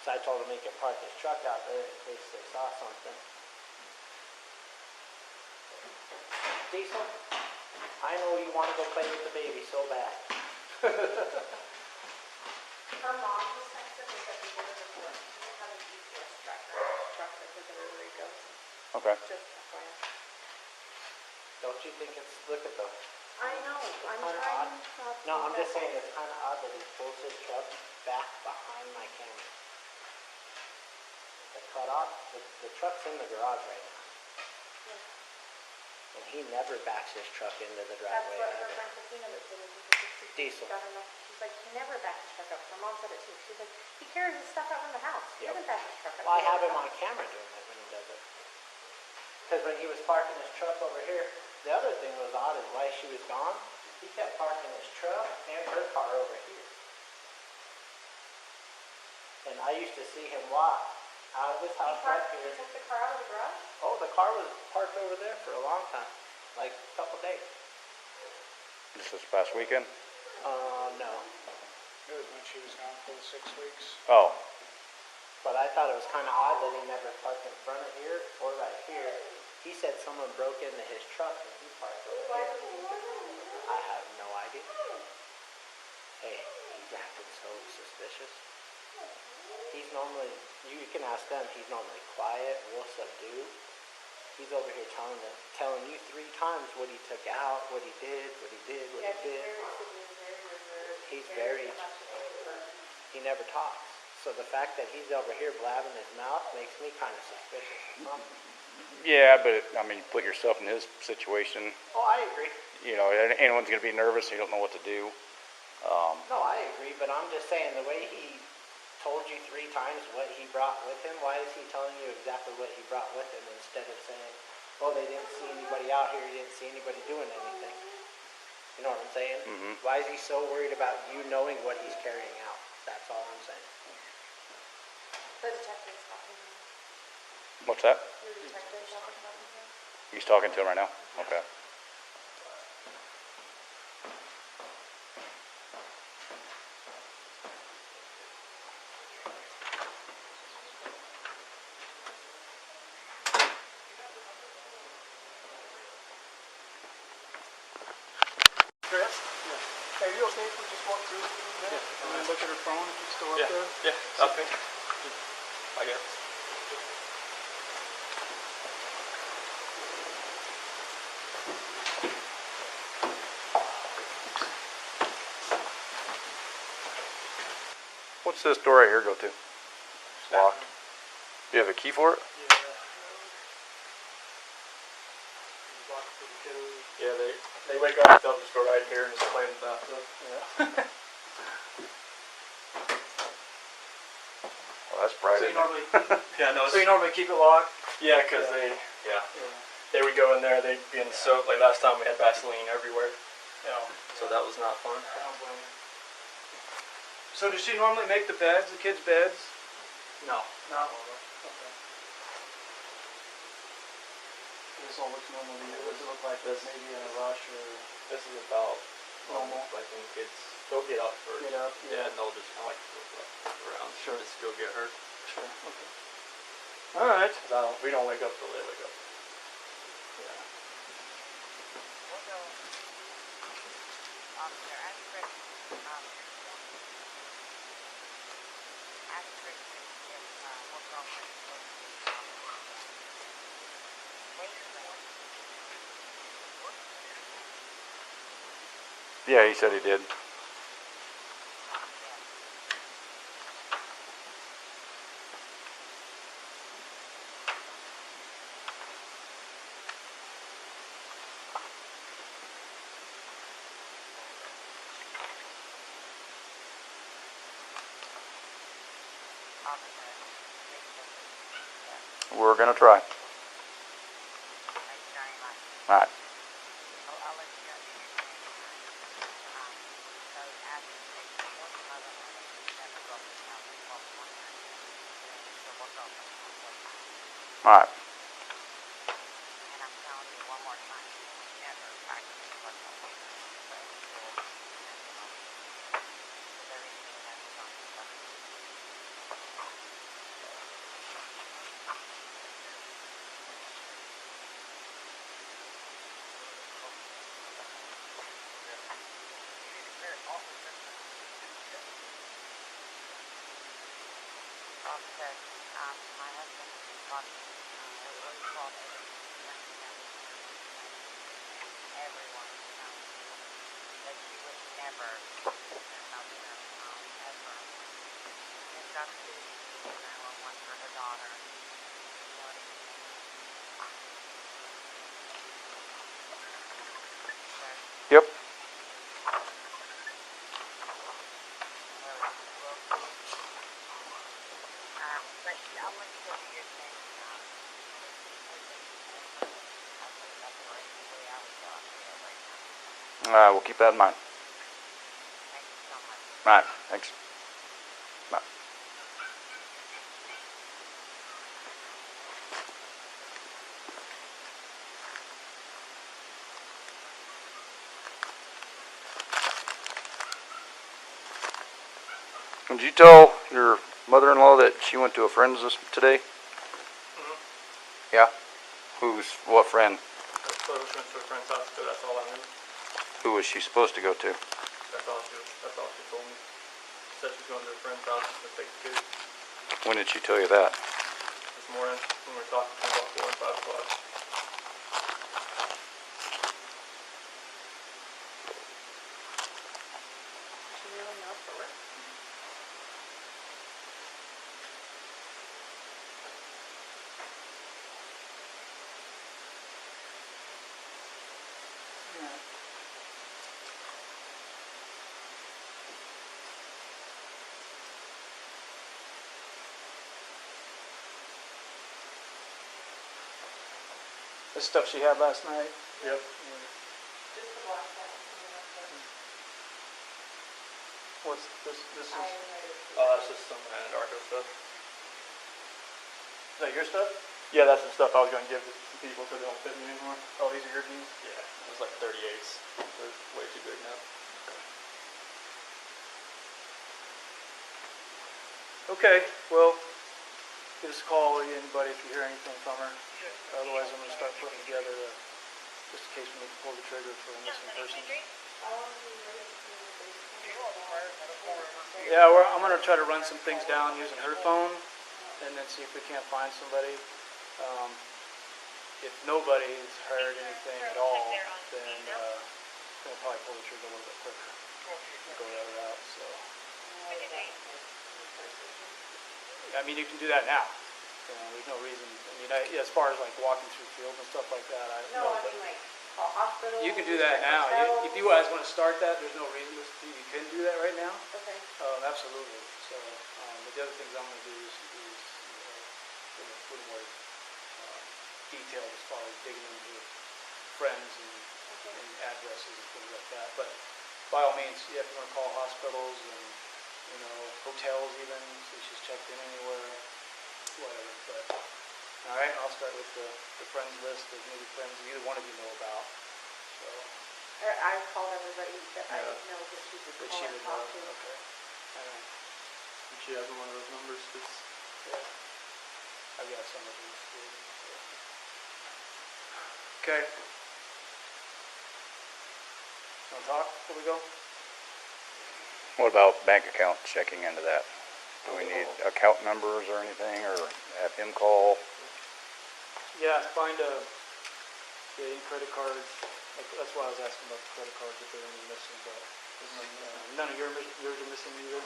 So I told him he could park his truck out there in case they saw something. Diesel, I know you want to go play with the baby so bad. Her mom was texting me that the day before. She doesn't have a GPS tracker on her truck that says everywhere he goes. Okay. Just FYI. Don't you think it's, look at the, I know. I'm kinda trying odd. not to. No, I'm just mess saying with it's kind of odd that he pulls his truck back behind my camera. The cutoff, the truck's in the garage right now. Yeah. And he never backs his truck into the That's driveway what her ever. friend Christina that did it. Diesel. She's like, he never backs his truck up. Her mom said it too. She's like, he carries his stuff out from the house. He Yep. doesn't back his truck up. Well, I He have goes him out. on camera doing it when he does it. Because when he was parking his truck over here, the other thing was odd is while she was gone, he kept parking his truck and her car over here. And I used to see him walk out of his house right He here. took the car out of the garage? Oh, the car was parked over there for a long time, like a couple days. This past weekend? No. It was when she was gone for the 6 weeks. Oh. But I thought it was kind of odd that he never parked in front of here or right here. He said someone broke into his truck and he parked over Why here. would he do that? I have no idea. Hey, he's acting so suspicious. He's normally, you can ask them, he's normally quiet, real subdued. He's over here telling you 3 times what he took out, what he did, what he did, what Yeah, he he's did. very subdued, very reserved. He's very, much of an introvert. he never talks. So the fact that he's over here blabbing his mouth makes me kind of suspicious of something. Yeah, but I mean, you put yourself in his situation. Oh, I agree. You know, anyone's gonna be nervous. You don't know what to do. No, I agree, but I'm just saying the way he told you 3 times what he brought with him, why is he telling you exactly what he brought with him instead of saying, oh, they didn't see anybody out here, he didn't see anybody doing anything. You know what I'm saying? Mm-hmm. Why is he so worried about you knowing what he's carrying out? That's all I'm saying. The detective's talking to him. What's that? Your detective's talking to him. He's talking to him right now? Okay. Chris? Yeah. Are you okay if we just walk through it for a minute? And then look at her phone if it's still up there? Yeah, okay. I guess. What's this door right here go to? It's locked. Do you have a key for it? Yeah, they wake up, they'll just go right here and just play in the bathtub. Yeah. Well, that's private. So you normally, Yeah, no. so you normally keep it locked? Yeah, because they would go in there, they'd be in soap. Like last time we had Vaseline everywhere, Yeah. so that was not fun. I don't blame you. So does she normally make the beds, the kids' beds? No. No. Okay. This all looks normal to you. Does it look like This- maybe in a rush or This is about normal? like when kids they'll get up first. Get up, Yeah, yeah. and they'll just kind of like flip around. Sure. Just go get hurt. Sure. Okay. All right. 'Cause we don't wake up till they wake up. Yeah. We'll go. Officer, ask Frederick. Ask Frederick if what girlfriend is supposed to be. Wait a minute. Yeah, he said he did. Officer, We're gonna try. thank you very much. All right. I'll let you know. So ask what mother never broke the house and broke one night. So what girlfriend is supposed to be. All right. And I'm telling you one more time, you will never practice personal safety. So you will because everything has its own stuff. Officer, my husband called everyone is telling me that she would never help him, ever. She's got to do 911 for her daughter. You know what I mean? Sir, Yep. but I'll let you go do your thing. I'll put it up for it the way I would go up there right now. We'll keep that in mind. Thank you so much. All right. Thanks. Bye. Did you tell your mother-in-law that she went to a friend's today? Mm-hmm. Yeah. What friend? So we went to a friend's house, so that's all I knew. Who was she supposed to go to? That's all she told me. She said she's going to a friend's house to take the kids. When did she tell you that? This morning when we were talking to about 4 and 5 o'clock. She really knows for work. The stuff she had last night. Yep. What's this? This is. Oh, that's just some Antarctica stuff. Is that your stuff? Yeah, that's some stuff I was going to give to some people because they don't fit me anymore. Oh, these are your jeans. Yeah, it was like 38s. They're way too big now. Okay. Well, give us a call, anybody, if you hear anything from her. Otherwise, I'm going to start putting together just in case we need to pull the trigger for a missing person. Yeah, I'm going to try to run some things down using her phone and then see if we can't find somebody. If nobody's heard anything at all, then we'll probably pull the trigger a little bit quicker and go that route. So, I mean, you can do that now. There's no reason. I mean, as far as like walking through fields and stuff like that, No, I mean like a hospital. you can do that now. If you guys want to start that, there's no reason you can do that right now. Okay. Absolutely. So, but the other things I'm going to do is a little more detailed as far as digging into friends and addresses and things like that. But by all means, you have to want to call hospitals and hotels even, see if she's checked in anywhere, whatever. But all right, I'll start with the friends list of maybe friends either one of you know about. So I called everybody that I know that she would that call she and would talk know. to. Okay. All right. And she has one of those numbers. Yeah. I've got some of these too. So. Okay. Want to talk before we go? What about bank account checking into that? Do we need account numbers or anything, or have him call? Yeah, find any credit cards. That's why I was asking about the credit cards if there are any missing, but none of yours are missing either.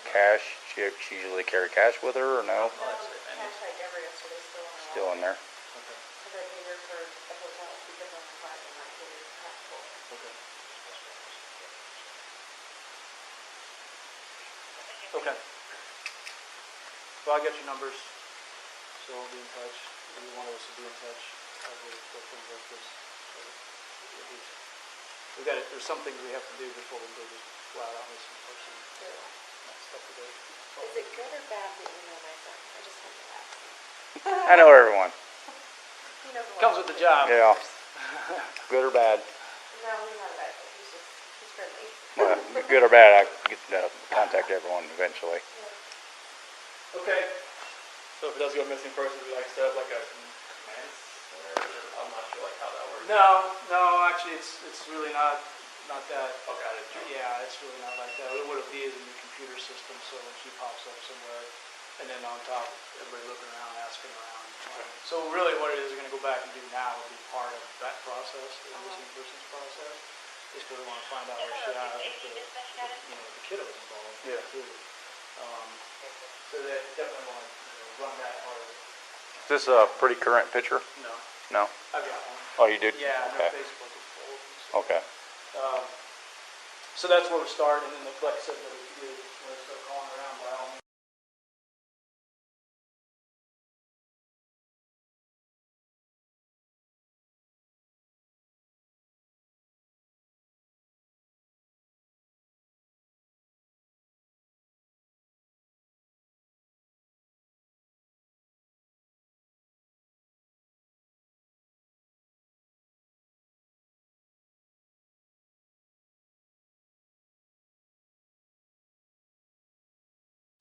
Cash? She usually carry cash with her, or no? Cash I gave her yesterday Still in there. Okay. Because I paid her for the hotel because I'm surprised I'm not paid her passport. Okay. Okay. Well, I'll get your numbers, so we'll be in touch. Maybe one of us will be in touch with things like this. So there's some things we have to do before we go just flat out missing person. Stuff to do. Is it good or bad that you know my son? I just want to ask. I know everyone. He knows a lot. Comes with the job. Yeah. Good or bad. No, he's not bad. He's friendly. Well, good or bad, I get to contact everyone eventually. Okay. So if it does go missing person, we like set up like a command center. I'm not sure like how that works. No, actually, it's really not that. Okay, I didn't know. Yeah, it's really not like that. What it'll be is in the computer system, so when she pops up somewhere, and then on top, everybody looking around, asking around. So really, what it is we're going to go back and do now will be part of that process, the missing persons process, is because we want to find out where she at if the kiddo's involved. Yeah. Too. So they definitely want to run that part of it. Is this a pretty current picture? No, No? I've got one. Oh, you did? Yeah, Okay. no, Facebook is full. Okay. So that's where we start, and then like I said, if you want to start calling around by all means.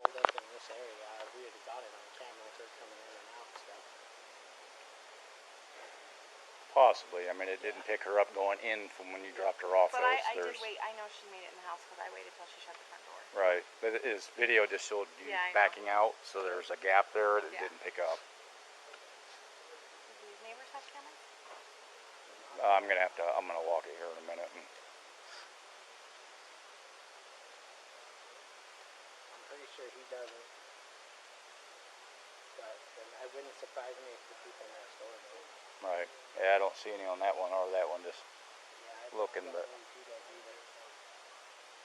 Pulled up in this area, we had got it on camera with her coming in and out and stuff. Possibly. I mean, it didn't pick her up going in from when you dropped her off. But though, I so did wait. I know she made it in the house because I waited till she shut the front door. Right. But his video just showed you Yeah, I know. backing out, so there's a gap there that Yeah. didn't pick up. Do these neighbors have cameras? I'm gonna walk it here in a minute. And I'm pretty sure he doesn't. But it wouldn't surprise me if the people next door do. right. Yeah, I don't see any on that one or that one. Just Yeah, looking, but he does either.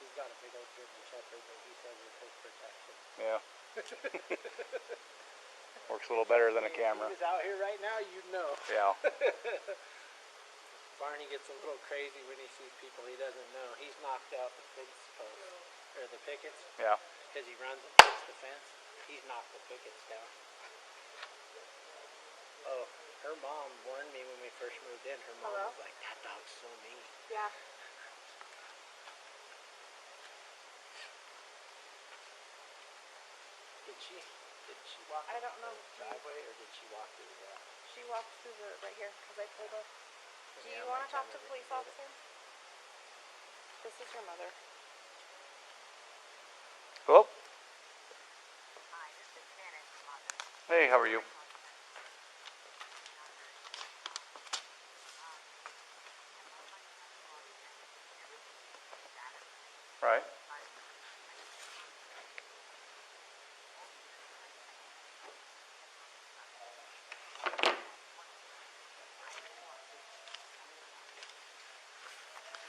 He's got a big old German Shepherd that he says is his protection. yeah, works a little better than a If camera. he was out here right now, you'd know. Yeah. Barney gets a little crazy when he sees people he doesn't know. He's knocked out the fence post, or the pickets, Yeah. because he runs and hits the fence. He's knocked the pickets down. Oh, her mom warned me when we first moved in. Her mom was like, "That dog's so mean." Yeah. Did she walk I don't up know. the driveway, or did she walk through the grass? She walked through the right here because I pulled up. Do Yeah, you my want to talk to camera the police didn't officer? This is your mother. Hello. Hi, this is Shannan's mother. Hey, how are you? Right.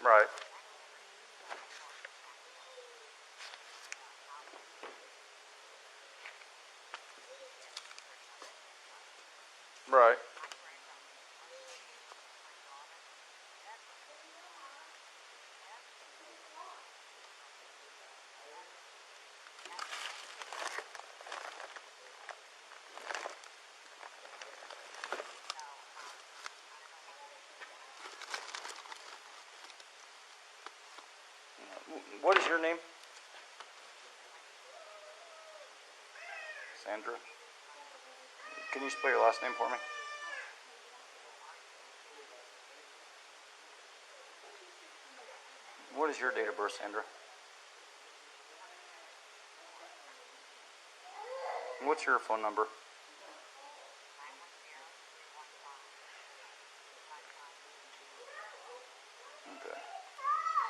Right. Right. What is your name? Sandra? Can you spell your last name for me? What is your date of birth, Sandra? What's your phone number? Okay.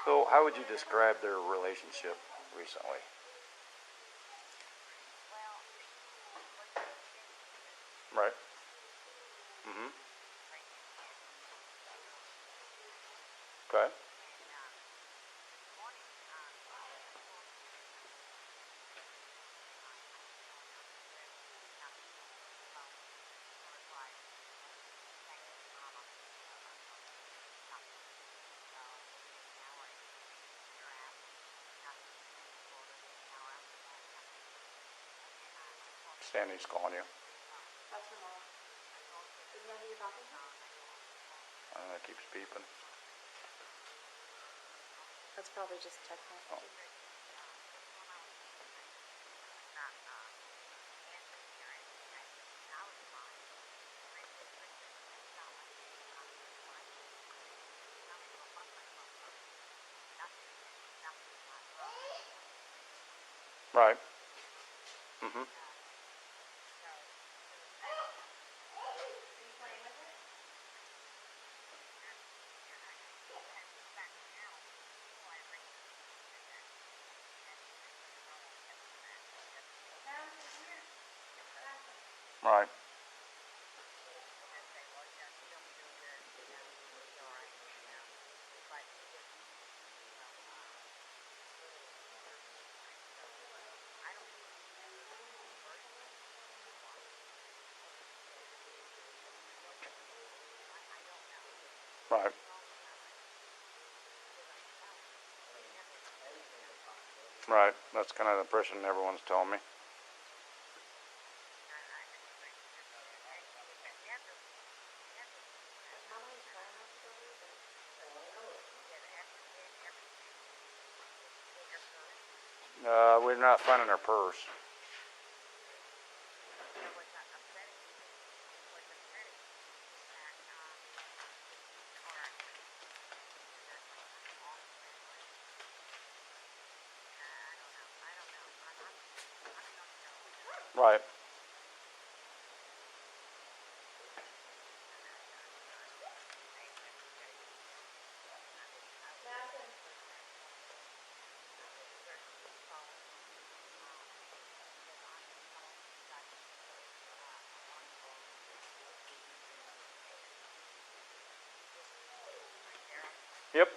So how would you describe their relationship recently? Right. Mm-hmm. Okay. Sandy's calling you. That's her mom. Isn't that who you're talking to? I don't know, it keeps beeping. That's probably just text Oh. message. Right. Mm-hmm. Right. Right. Right. That's kind of the impression everyone's telling me. We're not finding her purse. Right. Yep.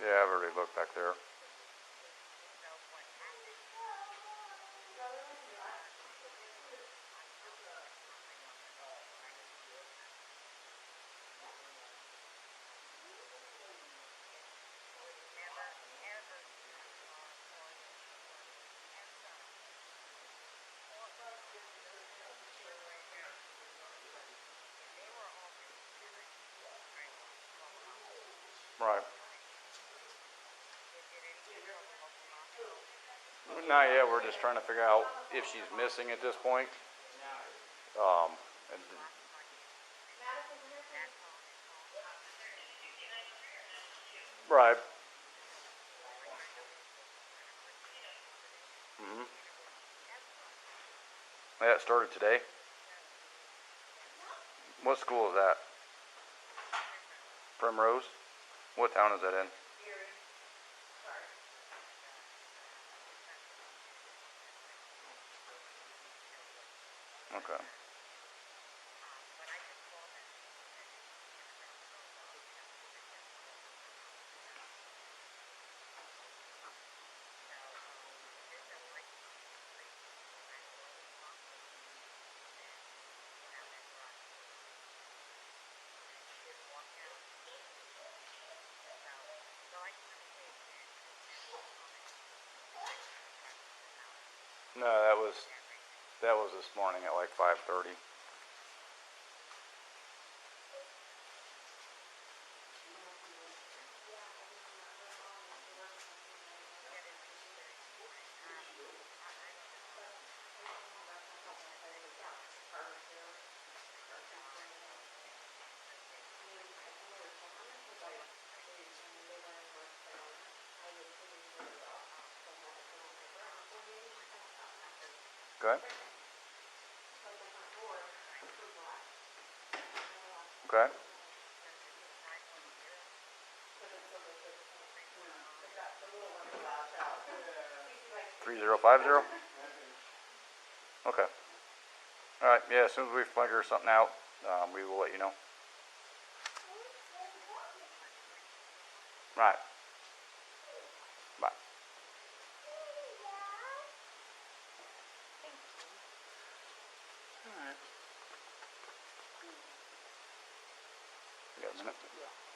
Yeah, I've already looked back there. Right. Not yet. We're just trying to figure out if she's missing at this point. And, right. Mm-hmm. That started today. What school is that? Primrose. What town is that in? Okay. But I just told him that he can't around the road, though. You have to get it down the road. So, there's a license plate when I go to talk with him, and he went out that garage door. And he just walked out. So I just want to say again, that comment, I just want to talk something out. No, that was this morning at like 5:30. Okay. Okay. 3050. Okay. All right. Yeah. As soon as we figure something out, we will let you know. Right. Bye. Alright. You got a minute? Yeah.